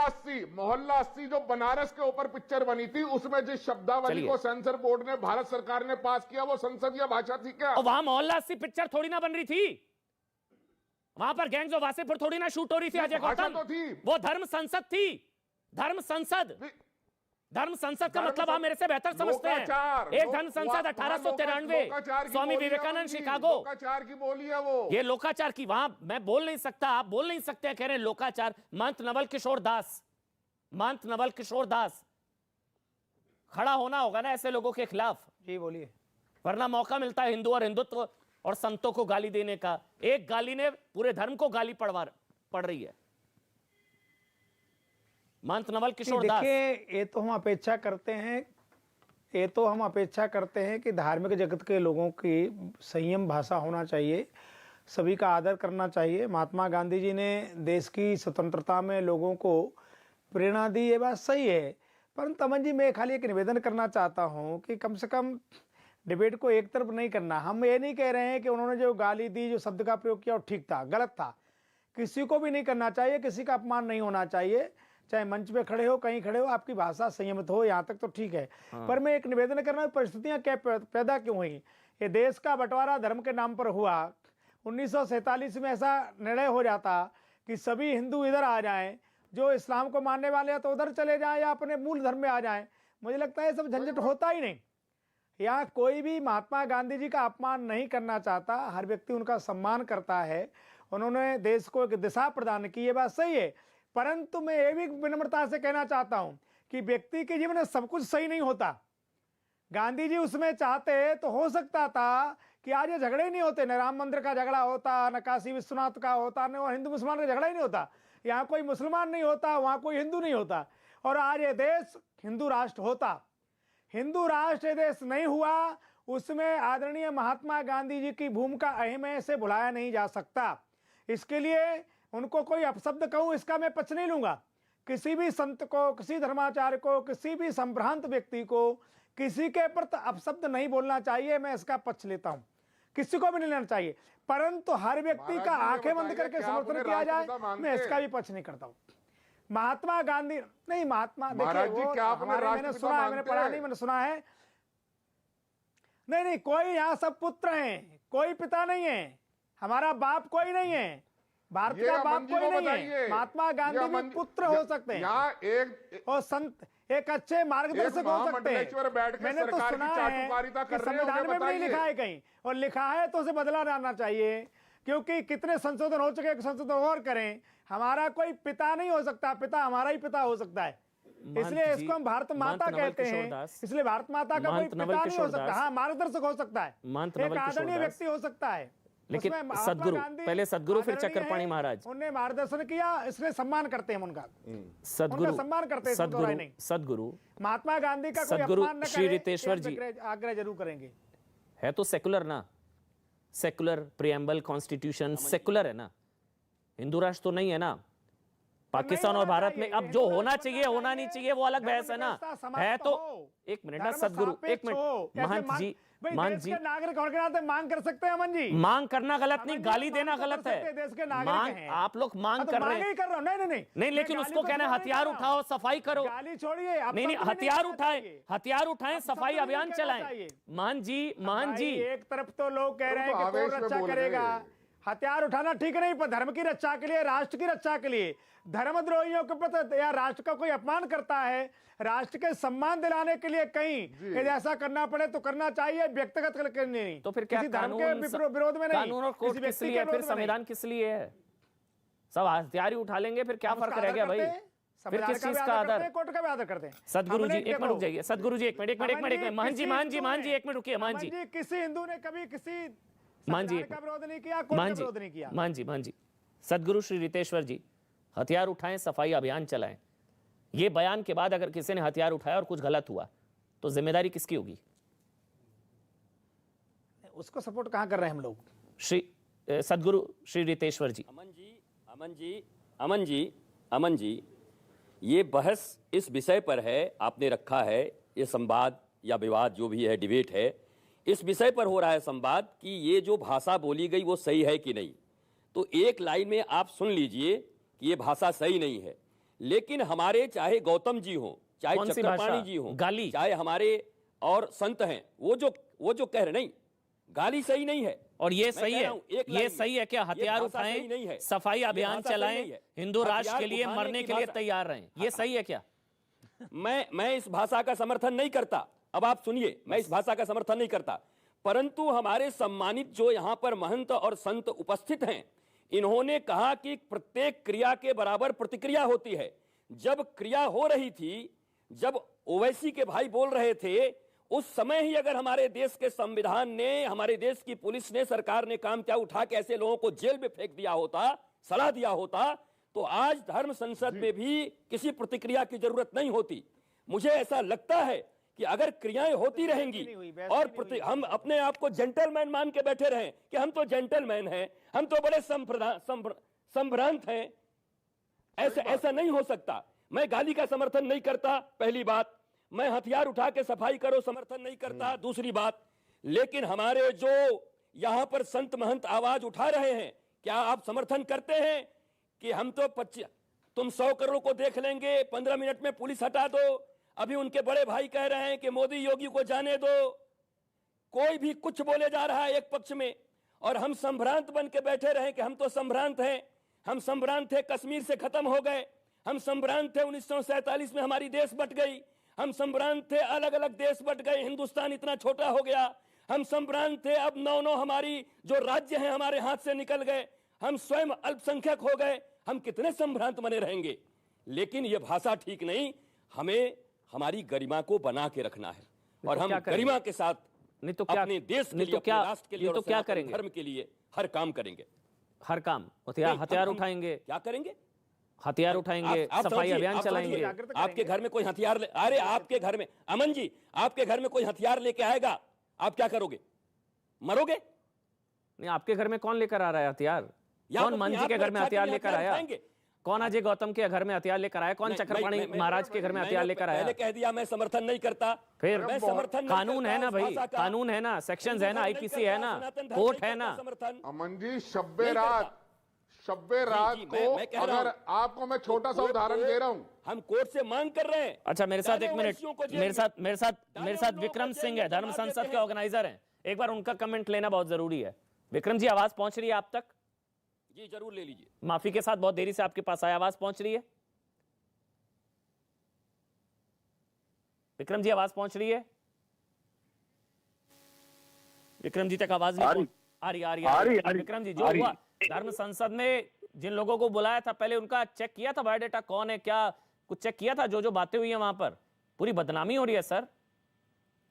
80 जो बनारस के ऊपर पिक्चर बनी थी, उसमें जिस शब्दावली को सेंसर बोर्ड ने, भारत सरकार ने पास किया, वो संसदीय भाषा थी क्या? और वहां मोहल्ला 80 पिक्चर थोड़ी ना बन रही थी, वहां पर गैंग्स ऑफ वासेपुर थोड़ी ना शूट हो रही थी अजय गौतम। वो धर्म संसद थी, धर्म संसद। धर्म संसद का मतलब आप मेरे से बेहतर समझते हैं। एक धर्म संसद 1893, स्वामी विवेकानंद, शिकागो। लोकाचार की बोली है वो। ये लोकाचार की, वहां मैं बोल नहीं सकता, आप बोल नहीं सकते, कह रहे हैं लोकाचार। महंत नवल किशोर दास, महंत नवल किशोर दास, खड़ा होना होगा ना ऐसे लोगों के खिलाफ। जी बोलिए, वरना मौका मिलता है हिंदू और हिंदुत्व और संतों को गाली देने का। एक गाली ने पूरे धर्म को गाली पड़ रही है। महंत नवल किशोर दास, देखिए, ये तो हम अपेक्षा करते हैं कि धार्मिक जगत के लोगों की संयम भाषा होना चाहिए, सभी का आदर करना चाहिए। महात्मा गांधी जी ने देश की स्वतंत्रता में लोगों को प्रेरणा दी, ये बात सही है। परंतु अमन जी, मैं खाली एक निवेदन करना चाहता हूं कि कम से कम डिबेट को एक तरफ नहीं करना। हम ये नहीं कह रहे हैं कि उन्होंने जो गाली दी, जो शब्द का प्रयोग किया वो ठीक था, गलत था। किसी को भी नहीं करना चाहिए, किसी का अपमान नहीं होना चाहिए, चाहे मंच पे खड़े हो, कहीं खड़े हो, आपकी भाषा संयमित हो, यहाँ तक तो ठीक है। पर मैं एक निवेदन करना, परिस्थितियां क्या पैदा क्यों हुई? ये देश का बंटवारा धर्म के नाम पर हुआ। 1947 में ऐसा निर्णय हो जाता कि सभी हिंदू इधर आ जाएं, जो इस्लाम को मानने वाले हैं तो उधर चले जाएं या अपने मूल धर्म में आ जाएं। मुझे लगता है ये सब झंझट होता ही नहीं। यहाँ कोई भी महात्मा गांधी जी का अपमान नहीं करना चाहता, हर व्यक्ति उनका सम्मान करता है। उन्होंने देश को एक दिशा प्रदान की, ये बात सही है। परंतु मैं ये भी विनम्रता से कहना चाहता हूं कि व्यक्ति के जीवन में सब कुछ सही नहीं होता। गांधी जी उसमें चाहते तो हो सकता था कि आज ये झगड़े ही नहीं होते, न राम मंदिर का झगड़ा होता, न काशी विश्वनाथ का होता, न हिंदू मुसलमान का झगड़ा ही नहीं होता। यहाँ कोई मुसलमान नहीं होता, वहाँ कोई हिंदू नहीं होता, और आज ये देश हिंदू राष्ट्र होता। हिंदू राष्ट्र ये देश नहीं हुआ, उसमें आदरणीय महात्मा गांधी जी की भूमिका अहम है, इसे भुलाया नहीं जा सकता। इसके लिए उनको कोई अपशब्द कहूं, इसका मैं पक्ष नहीं लूंगा। किसी भी संत को, किसी धर्माचार्य को, किसी भी संभ्रांत व्यक्ति को किसी के प्रति अपशब्द नहीं बोलना चाहिए, मैं इसका पक्ष लेता हूं। किसी को भी नहीं लेना चाहिए, परंतु हर व्यक्ति का आंखें बंद करके समर्थन किया जाए, मैं इसका भी पक्ष नहीं करता हूं। महात्मा गांधी नहीं, महात्मा देखिए, हमारे, मैंने सुना है, मैंने पढ़ा नहीं, मैंने सुना है। नहीं, कोई यहाँ सब पुत्र हैं, कोई पिता नहीं है, हमारा बाप कोई नहीं है, भारत का बाप कोई नहीं है। महात्मा गांधी भी पुत्र हो सकते हैं और संत, एक अच्छे मार्गदर्शक हो सकते हैं। मैंने तो सुना है कि संविधान में भी नहीं लिखा है कहीं, और लिखा है तो उसे बदला जाना चाहिए, क्योंकि कितने संशोधन हो चुके, संशोधन और करें। हमारा कोई पिता नहीं हो सकता, पिता हमारा ही पिता हो सकता है, इसलिए इसको हम भारत माता कहते हैं। इसलिए भारत माता का कोई पिता नहीं हो सकता, हाँ मार्गदर्शक हो सकता है, एक आदरणीय व्यक्ति हो सकता है। लेकिन सदगुरु, पहले सदगुरु फिर चक्रपाणी महाराज, उन्होंने मार्गदर्शन किया, इसलिए सम्मान करते हैं उनका, सदगुरु सम्मान करते हैं। सदगुरु महात्मा गांधी का सदगुरु श्री रितेश्वर जी आग्रह जरूर करेंगे। है तो सेकुलर ना, सेकुलर प्रियम्बल कॉन्स्टिट्यूशन सेकुलर है ना, हिंदू राष्ट्र तो नहीं है ना। पाकिस्तान और भारत में अब जो होना चाहिए, होना नहीं चाहिए, वो अलग बहस है ना। है तो एक मिनट ना सदगुरु, एक मिनट, महंत जी, महंत जी, नागरिक होने के नाते मांग कर सकते हैं अमन जी। मांग करना गलत नहीं, गाली देना गलत है। देश के नागरिक हैं, आप लोग मांग कर रहे हैं, नहीं, लेकिन उसको कहना है हथियार उठाओ, सफाई करो, गाली छोड़िए, नहीं, हथियार उठाएं, सफाई अभियान चलाएं। मान जी, एक तरफ तो लोग कह रहे हैं कि कौन रक्षा करेगा, हथियार उठाना ठीक नहीं, पर धर्म की रक्षा के लिए, राष्ट्र की रक्षा के लिए, धर्मद्रोहियों के प्रति या राष्ट्र का कोई अपमान करता है, राष्ट्र के सम्मान दिलाने के लिए कहीं ऐसा करना पड़े तो करना चाहिए, व्यक्तिगत करने नहीं। तो फिर क्या धर्म के विरोध में नहीं, कानून और कोर्ट किस लिए है, फिर संविधान किस लिए है? सब हथियार ही उठा लेंगे, फिर क्या फर्क रह गया भाई? फिर किस चीज का आदर? कोर्ट का भी आदर करते हैं। सदगुरु जी एक मिनट रुक जाइए, सदगुरु जी एक मिनट, महन जी एक मिनट रुकिए। महन जी, किसी हिंदू ने कभी किसी महन जी का विरोध नहीं किया, कोर्ट का विरोध नहीं किया। महन जी, सदगुरु श्री रितेश्वर जी, हथियार उठाएं, सफाई अभियान चलाएं। ये बयान के बाद अगर किसी ने हथियार उठाया और कुछ गलत हुआ तो जिम्मेदारी किसकी होगी? उसको सपोर्ट कहां कर रहे हैं हम लोग? श्री सदगुरु श्री रितेश्वर जी। अमन जी, ये बहस इस विषय पर है, आपने रखा है, ये संवाद या विवाद जो भी है, डिबेट है, इस विषय पर हो रहा है संवाद कि ये जो भाषा बोली गई वो सही है कि नहीं। तो एक लाइन में आप सुन लीजिए कि ये भाषा सही नहीं है, लेकिन हमारे चाहे गौतम जी हो, चाहे चक्रपाणी जी हो, गाली, चाहे हमारे और संत हैं, वो जो कह रहे, नहीं गाली सही नहीं है। और ये सही है, ये सही है क्या? हथियार उठाएं, सफाई अभियान चलाएं, हिंदू राष्ट्र के लिए मरने के लिए तैयार रहें, ये सही है क्या? मैं इस भाषा का समर्थन नहीं करता। अब आप सुनिए, मैं इस भाषा का समर्थन नहीं करता, परंतु हमारे सम्मानित जो यहाँ पर महंत और संत उपस्थित हैं, इन्होंने कहा कि प्रत्येक क्रिया के बराबर प्रतिक्रिया होती है। जब क्रिया हो रही थी, जब ओवैसी के भाई बोल रहे थे, उस समय ही अगर हमारे देश के संविधान ने, हमारे देश की पुलिस ने, सरकार ने काम क्या उठा के ऐसे लोगों को जेल में फेंक दिया होता, सलाह दिया होता, तो आज धर्म संसद में भी किसी प्रतिक्रिया की जरूरत नहीं होती। मुझे ऐसा लगता है कि अगर क्रियाएं होती रहेंगी और हम अपने आप को जेंटलमैन मान के बैठे रहें कि हम तो जेंटलमैन हैं, हम तो बड़े संभ्रांत हैं, ऐसा नहीं हो सकता। मैं गाली का समर्थन नहीं करता, पहली बात। मैं हथियार उठा के सफाई करो समर्थन नहीं करता, दूसरी बात। लेकिन हमारे जो यहां पर संत महंत आवाज उठा रहे हैं, क्या आप समर्थन करते हैं कि हम तो तुम 100 करोड़ को देख लेंगे, 15 मिनट में पुलिस हटा दो? अभी उनके बड़े भाई कह रहे हैं कि मोदी योगी को जाने दो। कोई भी कुछ बोले जा रहा है एक पक्ष में, और हम संभ्रांत बन के बैठे रहे कि हम तो संभ्रांत हैं। हम संभ्रांत थे, कश्मीर से खत्म हो गए। हम संभ्रांत थे, 1947 में हमारी देश बट गई। हम संभ्रांत थे, अलग अलग देश बट गए, हिंदुस्तान इतना छोटा हो गया। हम संभ्रांत थे, अब 9 हमारी जो राज्य हैं हमारे हाथ से निकल गए। हम स्वयं अल्पसंख्यक हो गए। हम कितने संभ्रांत बने रहेंगे? लेकिन यह भाषा ठीक नहीं। हमें हमारी गरिमा को बना के रखना है, और हम गरिमा के साथ नहीं तो क्या, अपने देश के लिए, अपने राष्ट्र के लिए, तो क्या करेंगे? धर्म के लिए हर काम करेंगे। हर काम हथियार उठाएंगे, क्या करेंगे? हथियार उठाएंगे, सफाई अभियान चलाएंगे। आपके घर में कोई हथियार अरे आपके घर में, अमन जी, आपके घर में कोई हथियार लेके आएगा, आप क्या करोगे? मरोगे? नहीं, आपके घर में कौन लेकर आ रहा है हथियार? कौन मन जी के घर में हथियार लेकर आया? कौन अजय गौतम के घर में हथियार लेकर आया? कौन चक्रपाणी महाराज के घर में हथियार लेकर आया? पहले कह दिया मैं समर्थन नहीं करता। फिर मैं समर्थन, कानून है ना भाई, कानून है ना, सेक्शंस है ना, आईपीसी है ना, कोर्ट है ना। अमन जी, शब्बे रात को अगर आपको मैं छोटा सा उदाहरण दे रहा हूँ, हम कोर्ट से मांग कर रहे हैं। अच्छा, मेरे साथ एक मिनट, मेरे साथ विक्रम सिंह है, धर्म संसद के ऑर्गेनाइजर हैं। एक बार उनका कमेंट लेना बहुत जरूरी है। विक्रम जी, आवाज पहुंच रही है आप तक? जी जरूर ले लीजिए। माफी के साथ बहुत देरी से आपके पास आया, आवाज पहुंच रही है? विक्रम जी, आवाज पहुंच रही है? विक्रम जी तक आवाज नहीं आ रही। विक्रम जी, जो हुआ धर्म संसद में जिन लोगों को बुलाया था, पहले उनका चेक किया था बायोडेटा, कौन है क्या, कुछ चेक किया था? जो बातें हुई है वहां पर, पूरी बदनामी हो रही है सर।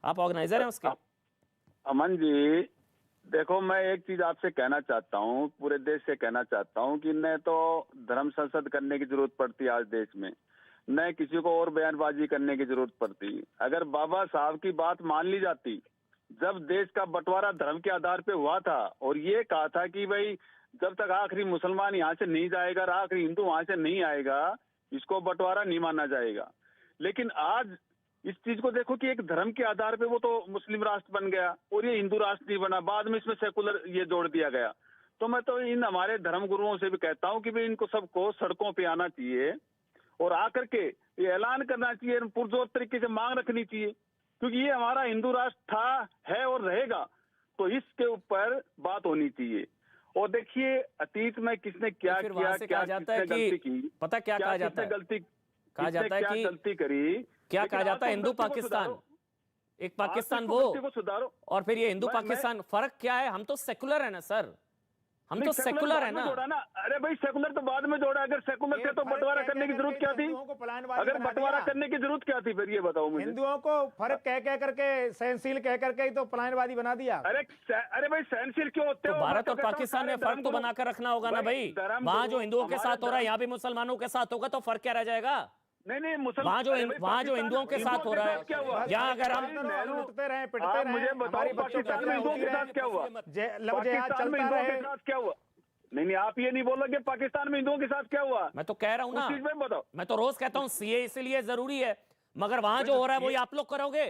आप ऑर्गेनाइजर हैं उसके। अमन जी, देखो, मैं एक चीज आपसे कहना चाहता हूँ, पूरे देश से कहना चाहता हूँ कि न तो धर्म संसद करने की जरूरत पड़ती आज देश में, न किसी को और बयानबाजी करने की जरूरत पड़ती। अगर बाबा साहब की बात मान ली जाती, जब देश का बंटवारा धर्म के आधार पे हुआ था और ये कहा था कि भाई जब तक आखिरी मुसलमान यहाँ से नहीं जाएगा और आखिरी हिंदू वहां से नहीं आएगा, इसको बंटवारा नहीं माना जाएगा। लेकिन आज इस चीज को देखो कि एक धर्म के आधार पे वो तो मुस्लिम राष्ट्र बन गया और ये हिंदू राष्ट्र नहीं बना, बाद में इसमें सेकुलर ये जोड़ दिया गया। तो मैं तो इन हमारे धर्म गुरुओं से भी कहता हूँ कि भाई इनको सबको सड़कों पे आना चाहिए और आकर के ये ऐलान करना चाहिए, पुरजोर तरीके से मांग रखनी चाहिए, क्योंकि ये हमारा हिंदू राष्ट्र था, है और रहेगा, तो इसके ऊपर बात होनी चाहिए। और देखिए, अतीत में किसने क्या किया, क्या किसने गलती की, पता क्या कहा जाता है? गलती कहा जाता है कि गलती करी, क्या कहा जाता है? हिंदू पाकिस्तान, एक पाकिस्तान वो, को सुधारो। और फिर ये हिंदू पाकिस्तान, फर्क क्या है? हम तो सेकुलर है ना सर, हम तो सेकुलर है ना। अरे भाई सेकुलर तो बाद में जोड़ा, अगर सेकुलर थे तो बंटवारा करने की जरूरत क्या थी? अगर बंटवारा करने की जरूरत क्या थी फिर ये बताओ मुझे। हिंदुओं को फर्क कह करके, सहनशील कह करके ही तो पलायनवादी बना दिया। अरे भाई सहनशील क्यों होते हो? तो भारत और पाकिस्तान में फर्क तो बनाकर रखना होगा ना भाई। वहां जो हिंदुओं के साथ हो रहा है यहाँ भी मुसलमानों के साथ होगा, तो फर्क क्या रह जाएगा? नहीं वहाँ जो हिंदुओं के साथ हो रहा है, यहाँ अगर हम लुटते रहे, पिटते रहे, मुझे बताओ पाकिस्तान में हिंदुओं के साथ क्या हुआ? पाकिस्तान में हिंदुओं के साथ क्या हुआ? नहीं, आप ये नहीं बोलोगे पाकिस्तान में हिंदुओं के साथ क्या हुआ? मैं तो कह रहा हूँ ना, चीज में बताओ। मैं तो रोज कहता हूँ सीए इसलिए जरूरी है, मगर वहाँ जो हो रहा है वही आप लोग करोगे,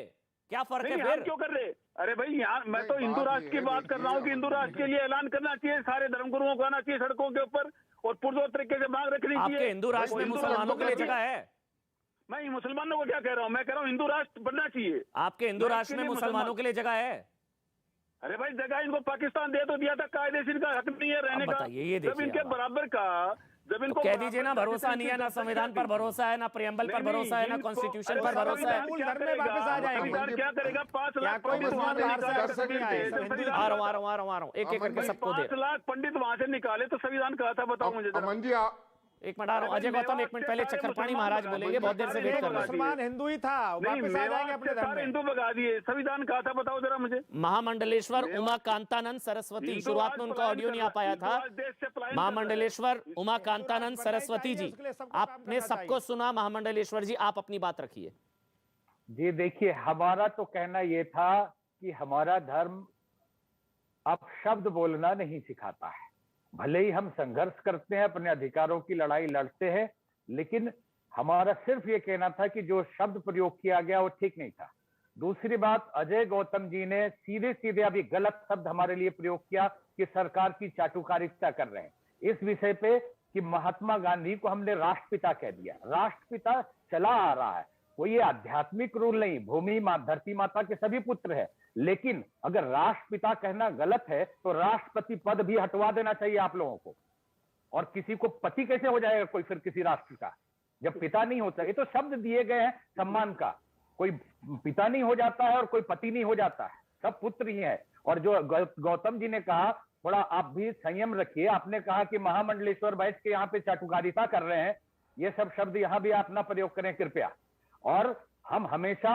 क्या फर्क है फिर? क्यों कर रहे? अरे भाई यहाँ मैं तो हिंदू राष्ट्र की बात कर रहा हूँ कि हिंदू राष्ट्र के लिए ऐलान करना चाहिए, सारे धर्मगुरुओं को आना चाहिए सड़कों के ऊपर और पुरजोर तरीके से मांग रखनी चाहिए। आपके हिंदू राष्ट्र में मुसलमानों के लिए जगह है? मैं मुसलमानों को क्या कह रहा हूँ, मैं कह रहा हूँ हिंदू राष्ट्र बनना चाहिए। आपके हिंदू राष्ट्र में मुसलमानों के लिए जगह है? अरे भाई जगह इनको पाकिस्तान दे तो दिया था, कायदे से इनका हक नहीं है रहने का। जब इनके बराबर का, जब इनको कह दीजिए ना, भरोसा नहीं है, ना संविधान पर भरोसा है, ना प्रियम्बल पर भरोसा है, ना कॉन्स्टिट्यूशन पर भरोसा है। क्या करेगा? 5 लाख पंडित वहां से एक एक करके सबको दे। 5 लाख पंडित वहां से निकाले तो संविधान कहा था, बताओ मुझे। अमन जी एक मिनट आ रहा हूँ, अजय गौतम एक मिनट पहले चक्रपाणी महाराज बोलेंगे, बहुत देर से वेट कर रहे हैं। मुसलमान हिंदू ही था, वापस आ जाएंगे अपने धर्म में। हिंदू भगा दिए, संविधान कहा था, बताओ जरा मुझे। महामंडलेश्वर उमा कांतानंद सरस्वती, शुरुआत में उनका ऑडियो नहीं आ पाया था। महामंडलेश्वर उमा कांतानंद सरस्वती जी, आपने सबको सुना। महामंडलेश्वर जी आप अपनी बात रखिए। जी देखिए, हमारा तो कहना यह था कि हमारा धर्म अब शब्द बोलना नहीं सिखाता है। भले ही हम संघर्ष करते हैं, अपने अधिकारों की लड़ाई लड़ते हैं, लेकिन हमारा सिर्फ ये कहना था कि जो शब्द प्रयोग किया गया वो ठीक नहीं था। दूसरी बात, अजय गौतम जी ने सीधे सीधे अभी गलत शब्द हमारे लिए प्रयोग किया कि सरकार की चाटुकारिता कर रहे हैं इस विषय पे कि महात्मा गांधी को हमने राष्ट्रपिता कह दिया। राष्ट्रपिता चला आ रहा है, कोई ये आध्यात्मिक रूल नहीं, भूमि माँ धरती माता के सभी पुत्र है, लेकिन अगर राष्ट्रपिता कहना गलत है तो राष्ट्रपति पद भी हटवा देना चाहिए आप लोगों को। और किसी को पति कैसे हो जाएगा कोई फिर किसी राष्ट्र का, जब पिता नहीं होता? ये तो शब्द दिए गए हैं सम्मान का, कोई पिता नहीं हो जाता है और कोई पति नहीं हो जाता है, सब पुत्र ही है। और जो गौतम जी ने कहा, थोड़ा आप भी संयम रखिए। आपने कहा कि महामंडलेश्वर बैठ के यहाँ पे चाटुकारिता कर रहे हैं, ये सब शब्द यहाँ भी आप ना प्रयोग करें कृपया। और हम हमेशा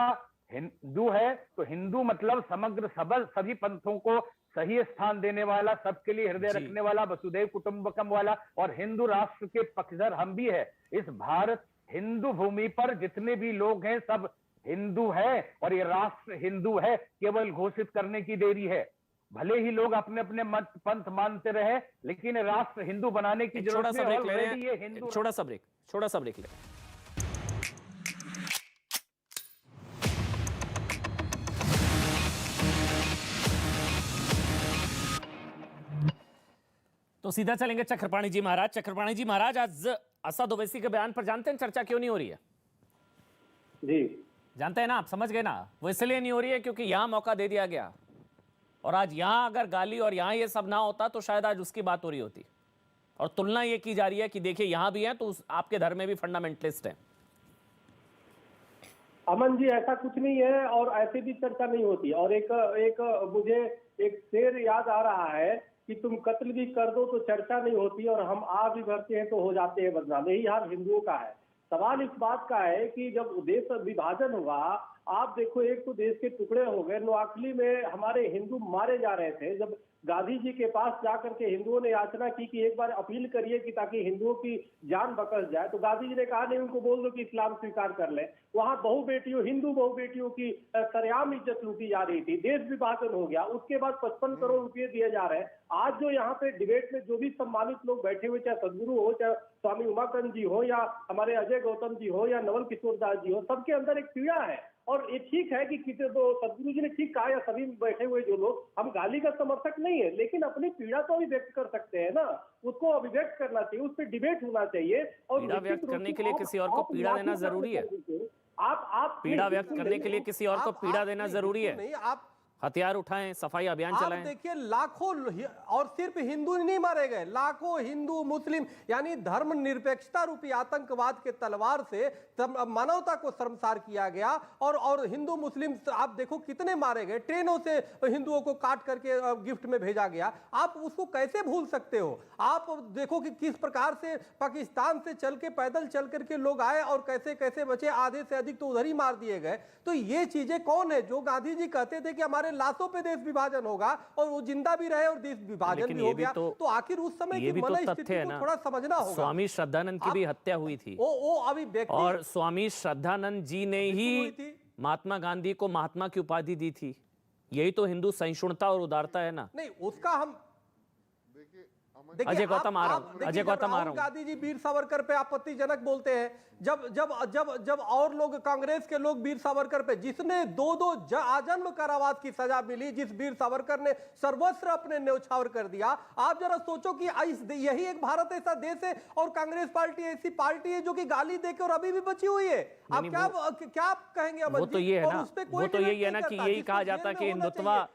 हिंदू है तो हिंदू मतलब समग्र सबल सभी पंथों को सही स्थान देने वाला, सबके लिए हृदय रखने वाला, वसुधैव कुटुंबकम वाला, और हिंदू राष्ट्र के पक्षधर हम भी है। इस भारत हिंदू भूमि पर जितने भी लोग हैं सब हिंदू है और ये राष्ट्र हिंदू है, केवल घोषित करने की देरी है। भले ही लोग अपने अपने मत पंथ मानते रहे, लेकिन राष्ट्र हिंदू बनाने की जरूरत है। छोटा सा ब्रेक ले। तो सीधा चलेंगे चक्रपाणी जी महाराज। चक्रपाणी जी महाराज, आज असद ओवैसी के बयान पर जानते हैं चर्चा क्यों नहीं हो रही है? जी जानते हैं ना, आप समझ गए ना। वो इसलिए नहीं हो रही है क्योंकि यहां मौका दे दिया गया, और आज यहां अगर गाली और यहां ये सब ना होता तो शायद आज उसकी बात हो रही होती। और तुलना ये की जा रही है कि देखिए यहां भी है तो आपके धर्म में भी फंडामेंटलिस्ट है। अमन जी, ऐसा कुछ नहीं है और ऐसे भी चर्चा नहीं होती। और एक मुझे एक शेर याद आ रहा है कि तुम कत्ल भी कर दो तो चर्चा नहीं होती, और हम आ भी भरते हैं तो हो जाते हैं बदनाम। यही हाल हिंदुओं का है। सवाल इस बात का है कि जब देश विभाजन हुआ, आप देखो, एक तो देश के टुकड़े हो गए, नोआखली में हमारे हिंदू मारे जा रहे थे। जब गांधी जी के पास जाकर के हिंदुओं ने याचना की कि एक बार अपील करिए कि ताकि हिंदुओं की जान बकस जाए, तो गांधी जी ने कहा नहीं, उनको बोल दो कि इस्लाम स्वीकार कर ले। वहां बहु बेटियों, हिंदू बहु बेटियों की सरेआम इज्जत लूटी जा रही थी। देश विभाजन हो गया, उसके बाद 55 करोड़ रुपए दिए जा रहे हैं। आज जो यहाँ पे डिबेट में जो भी सम्मानित लोग बैठे हुए, चाहे सदगुरु हो, चाहे स्वामी उमाकांत जी हो, या हमारे अजय गौतम जी हो, या नवल किशोर दास जी हो, सबके अंदर एक पीड़ा है। और ये ठीक है कि तो सदगुरु जी ने ठीक कहा, या सभी बैठे हुए जो लोग, हम गाली का समर्थक नहीं है, लेकिन अपनी पीड़ा तो अभिव्यक्त कर सकते हैं ना, उसको अभिव्यक्त करना चाहिए, उस पर डिबेट होना चाहिए। और पीड़ा व्यक्त करने के लिए किसी और को पीड़ा देना जरूरी है। आप पीड़ा व्यक्त करने के लिए किसी और को पीड़ा देना जरूरी है। नहीं, आप हथियार उठाएं, सफाई अभियान चलाएं। देखिए लाखों, और सिर्फ हिंदू नहीं मारे गए, लाखों हिंदू मुस्लिम, यानी धर्मनिरपेक्षता रूपी आतंकवाद के तलवार से मानवता को शर्मसार किया गया। और हिंदू मुस्लिम आप देखो कितने मारे गए, ट्रेनों से हिंदुओं को काट करके गिफ्ट में भेजा गया। आप उसको कैसे भूल सकते हो? आप देखो कि किस प्रकार से पाकिस्तान से चल के, पैदल चल करके लोग आए और कैसे कैसे बचे, आधे से अधिक तो उधर ही मार दिए गए। तो ये चीजें कौन है? जो गांधी जी कहते थे कि हमारे लाशों पे देश विभाजन होगा, और वो जिंदा भी रहे और देश विभाजन भी हो गया। तो आखिर उस समय की मनस्थिति को थोड़ा समझना होगा। स्वामी श्रद्धानंद की भी हत्या हुई थी, और स्वामी श्रद्धानंद जी ने ही महात्मा गांधी को महात्मा की उपाधि दी थी। यही तो हिंदू सहिष्णुता और उदारता है ना। नहीं, उसका हम अजय गौतम आ रहा हूं, अजय गौतम आ रहा हूं। गांधी जी वीर सावरकर पे आपत्तिजनक बोलते हैं, जब और लोग, कांग्रेस के लोग वीर सावरकर पे, जिसने दो आजन्म कारावास की सजा मिली, जिस वीर सावरकर ने सर्वस्व अपने न्यौछावर कर दिया। आप जरा सोचो कि यही एक भारत ऐसा देश है और कांग्रेस पार्टी ऐसी पार्टी है जो कि गाली देकर और अभी भी बची हुई है। आप क्या कहेंगे अमन जी? वो तो ये है ना, वो तो यही है ना कि यही कहा जाता है कि हिंदुत्व,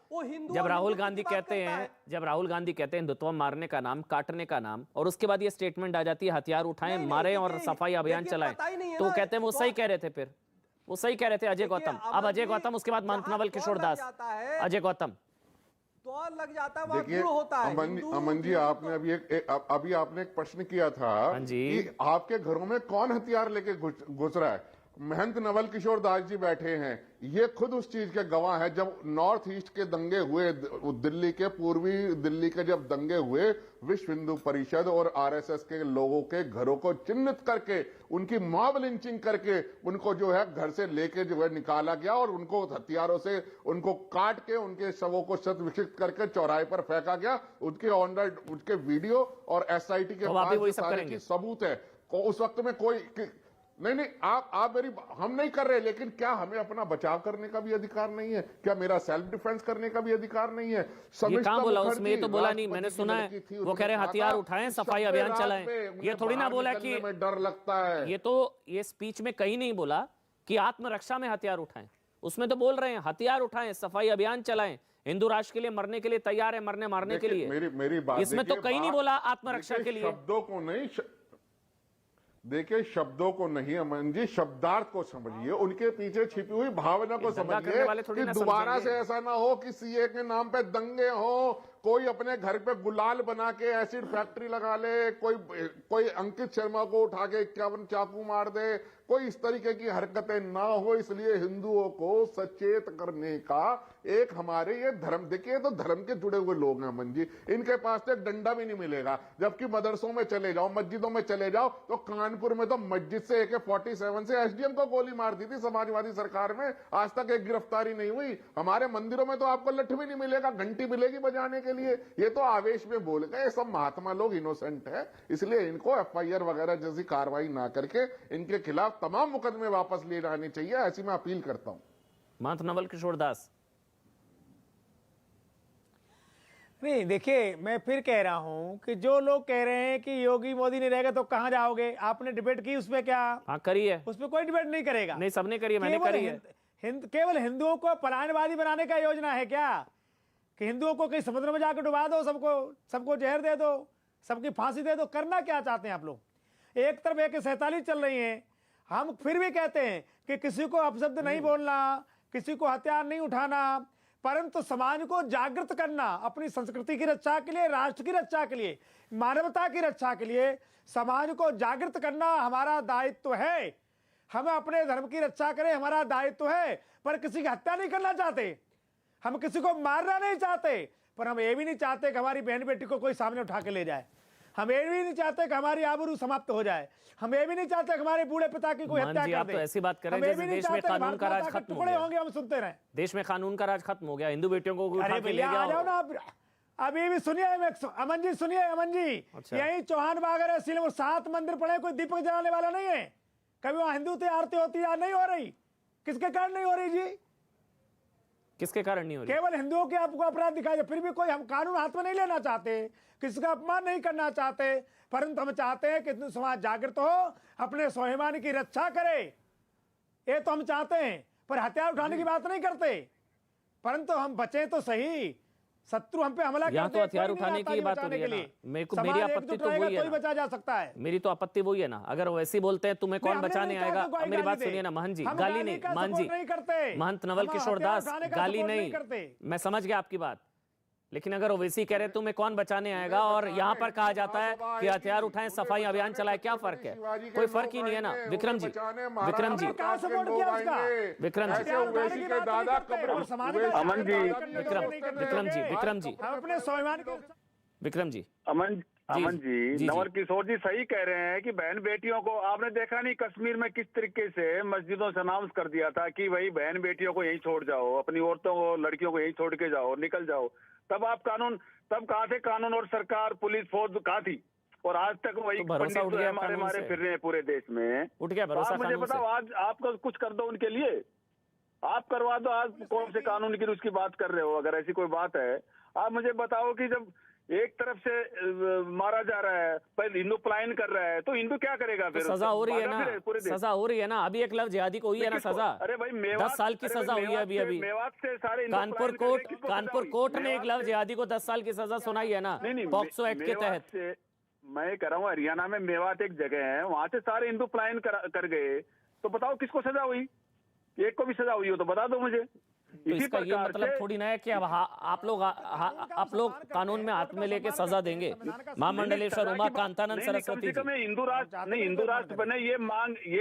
जब राहुल गांधी कहते हैं हिंदुत्व मारने का नाम, काटने का नाम, और उसके बाद ये स्टेटमेंट आ जाती है हथियार उठाएं, मारें और सफाई अभियान चलाएं, तो कहते हैं वो सही कह रहे थे। फिर वो सही कह रहे थे अजय गौतम। अब अजय गौतम, उसके बाद नवल किशोर दास, अजय गौतम। तो लग जाता है, देखिए अमन जी, आपने अभी आपने एक प्रश्न किया था कि आपके घरों में कौन हथियार लेके घुस रहा है। महंत नवल किशोर दास जी बैठे हैं, ये खुद उस चीज के गवाह है। जब नॉर्थ ईस्ट के दंगे हुए, दिल्ली के, पूर्वी दिल्ली के जब दंगे हुए, विश्व हिंदू परिषद और आरएसएस के लोगों के घरों को चिन्हित करके, उनकी मॉब लिंचिंग करके, उनको जो है घर से लेके जो है निकाला गया और उनको हथियारों से उनको काट के उनके शवों को शत विक्षिप्त करके चौराहे पर फेंका गया। उसके वीडियो और एसआईटी के पास सारे सबूत है। उस वक्त में कोई नहीं, हम नहीं कर रहे, लेकिन क्या हमें अपना बचाव करने का भी अधिकार नहीं है? क्या मेरा सेल्फ डिफेंस करने का भी अधिकार नहीं है? ये कहां बोला उसमें? ये तो बोला नहीं, मैंने सुना है वो कह रहे हथियार उठाएं, सफाई अभियान चलाएं। ये थोड़ी ना बोला कि डर लगता है। ये स्पीच में कहीं नहीं बोला कि आत्मरक्षा में हथियार उठाएं। उसमें तो बोल रहे हैं हथियार उठाएं, सफाई अभियान चलाएं, हिंदू राष्ट्र के लिए मरने के लिए तैयार है, मारने के लिए। मेरी बात, इसमें तो कहीं नहीं बोला आत्मरक्षा के लिए। शब्दों को नहीं, देखिए शब्दों को नहीं अमन जी, शब्दार्थ को समझिए, उनके पीछे छिपी हुई भावना को समझिए कि दोबारा से ऐसा ना हो कि सीए के नाम पे दंगे हो, कोई अपने घर पे गुलाल बना के एसिड फैक्ट्री लगा ले, कोई अंकित शर्मा को उठा के 51 चाकू मार दे, कोई इस तरीके की हरकतें ना हो। इसलिए हिंदुओं को सचेत करने का एक हमारे ये धर्म, देखिए तो धर्म के जुड़े हुए लोग हैं अमन जी, इनके पास तो एक डंडा भी नहीं मिलेगा। जबकि मदरसों में चले जाओ, मस्जिदों में चले जाओ, तो कानपुर में तो मस्जिद से AK-47 से एसडीएम को गोली मार दी थी समाजवादी सरकार में, आज तक एक गिरफ्तारी नहीं हुई। हमारे मंदिरों में तो आपको लठ भी नहीं मिलेगा, घंटी मिलेगी बजाने के लिए। ये तो आवेश में बोल गए, सब महात्मा लोग इनोसेंट है, इसलिए इनको FIR वगैरह जैसी कार्रवाई ना करके इनके खिलाफ तमाम मुकदमे वापस लिए जाने चाहिए, ऐसी मैं अपील करता हूं। महंत नवल किशोर दास। नहीं, देखिए मैं फिर कह रहा हूं कि जो लोग कह रहे हैं कि योगी मोदी नहीं रहेगा तो कहां जाओगे, आपने डिबेट की उसमें? क्या हाँ करी है, उसमें कोई डिबेट नहीं करेगा। नहीं, सबने करी है, मैंने करी है। केवल हिंदुओं को पलायनवादी बनाने का योजना है क्या कि हिंदुओं को कहीं समुद्र में जाकर डुबा दो, सबको जहर दे दो, सबकी फांसी दे दो? करना क्या चाहते हैं आप लोग? एक तरफ AK-47 चल रही है, हम फिर भी कहते हैं कि किसी को अपशब्द नहीं बोलना, किसी को हथियार नहीं उठाना, परंतु समाज को जागृत करना, अपनी संस्कृति की रक्षा के लिए, राष्ट्र की रक्षा के लिए, मानवता की रक्षा के लिए समाज को जागृत करना हमारा दायित्व है। हमें अपने धर्म की रक्षा करें, हमारा दायित्व है, पर किसी की हत्या नहीं करना चाहते, हम किसी को मारना नहीं चाहते, पर हम ये भी नहीं चाहते कि हमारी बहन बेटी को कोई सामने उठा के ले जाए, हम ये भी नहीं चाहते कि हमारी आबरू समाप्त हो जाए, हम ये भी नहीं चाहते कि हमारे बूढ़े पिता की कोई हत्या कर दे। तो ऐसी बात करें जैसे देश में कानून का राज खत्म हो गया होंगे, हम सुनते रहे। देश में कानून का राज खत्म हो गया, हिंदू बेटियों को उठा के ले गया। आ जाओ ना अभी भी सुनिए अमन जी, सुनिए अमन जी, यही चौहान बाग है, सिलम 7 मंदिर पड़े, कोई दीपक जलाने वाला नहीं है। कभी वहां हिंदू आरती होती है या नहीं हो रही? किसके कारण नहीं हो रही जी? किसके कारण नहीं हो रही? केवल हिंदुओं के आपको अपराध दिखाई दे, फिर भी कोई, हम कानून हाथ में नहीं लेना चाहते, किसी का अपमान नहीं करना चाहते, परंतु हम चाहते हैं कि हिंदू समाज जागृत हो, अपने स्वाभिमान की रक्षा करे, ये तो हम चाहते हैं, पर हथियार उठाने की बात नहीं करते। परंतु हम बचे तो सही, शत्रु हम पे हमला करते यहाँ तो हथियार उठाने की बात हो रही है ना। मेरे को मेरी आपत्ति तो वही है, बचा जा सकता है। मेरी तो आपत्ति वही है ना। अगर वैसे ही बोलते हैं तुम्हें कौन बचाने आएगा, मेरी बात सुनिए ना महंत जी, गाली नहीं, महंत जी, महंत नवल किशोर दास, गाली नहीं, मैं समझ गया आपकी बात, लेकिन अगर ओवैसी कह रहे तुम्हें कौन बचाने आएगा और यहाँ पर कहा जाता है कि हथियार उठाएं, सफाई अभियान चलाए, क्या फर्क है? कोई फर्क ही नहीं है ना। विक्रम जी, विक्रम जी, विक्रम जी, अमन जी, विक्रम जी, विक्रम जी, अपने स्वाभिमान के विक्रम जी, अमन जी, नवल किशोर जी सही कह रहे हैं कि बहन बेटियों को आपने देखा नहीं कश्मीर में किस तरीके से मस्जिदों से अनाउंस कर दिया था कि भाई बहन बेटियों को यहीं छोड़ जाओ, अपनी औरतों को, लड़कियों को यहीं छोड़ के जाओ, निकल जाओ। तब आप कानून, तब कहाँ थे कानून और सरकार, पुलिस, फौज कहाँ थी? और आज तक वही भरोसा उठ गया, हमारे फिर रहे हैं पूरे देश में। उठ गया भरोसा। मुझे बताओ, आज आपको कुछ कर दो उनके लिए, आप करवा दो। आज कौन से कानून की उसकी बात कर रहे हो? अगर ऐसी कोई बात है, आप मुझे बताओ कि जब एक तरफ से मारा जा रहा है, पहले हिंदू पलायन कर रहा है, तो हिंदू क्या करेगा फिर? सजा हो रही है ना, सजा हो रही है ना। अभी एक लफ्ज जिहादी को हुई है ना सजा। अरे भाई 10 साल की सजा हुई है अभी मेवात से सारे कानपुर कोर्ट ने एक लफ्ज जिहादी को 10 साल की सजा सुनाई है ना, पॉक्सो एक्ट के तहत। मैं कह रहा हूँ हरियाणा में मेवात एक जगह है, वहां से सारे हिंदू पलायन कर गए, तो बताओ किसको सजा हुई? एक को भी सजा हुई हो तो बता दो मुझे। तो इसका ये मतलब थोड़ी ना है कि अब आप लोग कानून में हाथ में लेके सजा देंगे। महामंडलेश्वर उमा कांतानंद सरस्वती जी, हिंदू राष्ट्र बने, ये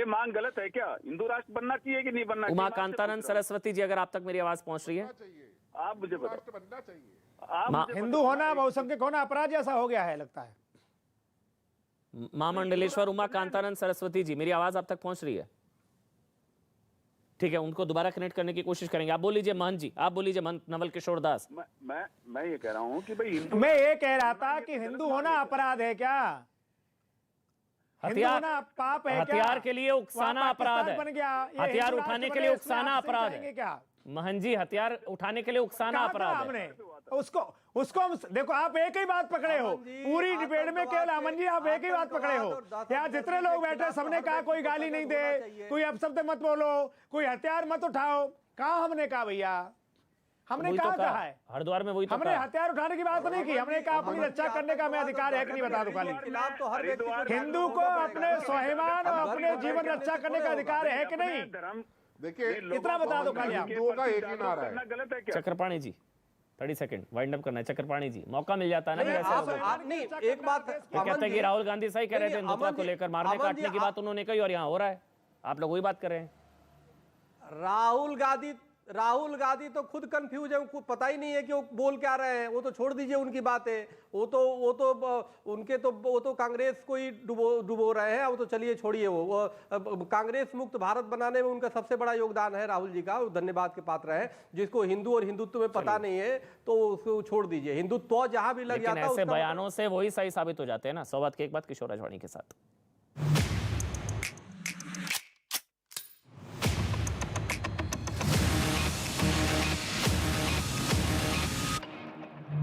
मांग गलत है क्या? हिंदू राष्ट्र बनना चाहिए कि नहीं बनना चाहिए? उमा कांतानंद सरस्वती जी, अगर आप तक मेरी आवाज पहुंच रही है, आप मुझे बताओ। हिंदू होना, बहुसंख्यक होना अपराध जैसा हो गया है लगता है। महामंडलेश्वर उमा कांतानंद सरस्वती जी, मेरी आवाज आप तक पहुंच रही है? ठीक है, उनको दोबारा कनेक्ट करने की कोशिश करेंगे। आप बोल लीजिए महंत जी, आप बोल लीजिए महंत नवल किशोर दास। मैं ये कह रहा हूँ कि भाई मैं ये कह रहा था कि हिंदू होना अपराध है क्या? हथियार पाप है? हथियार के लिए उकसाना अपराध है। हथियार उठाने के लिए उकसाना अपराध है क्या? महंत जी, हथियार उठाने के लिए उकसाना अपराध है। उसको हम देखो, आप एक ही बात पकड़े हो पूरी डिबेट में, केवल अमन जी आप एक ही बात पकड़े हो। यहाँ जितने लोग बैठे सबने कहा कोई गाली नहीं दे, कोई अपशब्द मत बोलो, कोई हथियार मत उठाओ। कहा हमने कहा भैया? हमने कहा है हरिद्वार में वही तो हमने हथियार उठाने की बात नहीं की। हमने कहा अपनी रक्षा करने का हमें अधिकार है कि नहीं, बता दो खाली। हिंदू को अपने स्वाभिमान और अपने जीवन रक्षा करने का अधिकार है कि नहीं? देखिए इतना बता दो खाली। हिंदुओं का एक ही नारा है। गलत है क्या? चक्रपाणी जी 30 सेकंड वाइंड अप करना है। चक्रपाणी जी, मौका मिल जाता है ना। नहीं, एक बात कहते हैं कि राहुल गांधी सही कह रहे थे, हिंदुत्व को लेकर मारने काटने की बात उन्होंने कही और यहाँ हो रहा है, आप लोग वही बात कर रहे हैं। राहुल गांधी तो खुद कंफ्यूज है, उनको पता ही नहीं है कि वो बोल क्या रहे हैं। वो तो छोड़ दीजिए उनकी बातें, वो तो कांग्रेस को ही डुबो रहे हैं। वो तो चलिए छोड़िए, वो कांग्रेस मुक्त भारत बनाने में उनका सबसे बड़ा योगदान है राहुल जी का, धन्यवाद के पात्र है। जिसको हिंदू और हिंदुत्व में पता नहीं है तो उसको छोड़ दीजिए। हिंदुत्व जहां भी लग जाता है, ऐसे बयानों से वही सही साबित हो जाते हैं ना। 100 बात की एक बात किशोर राजवाणी के साथ।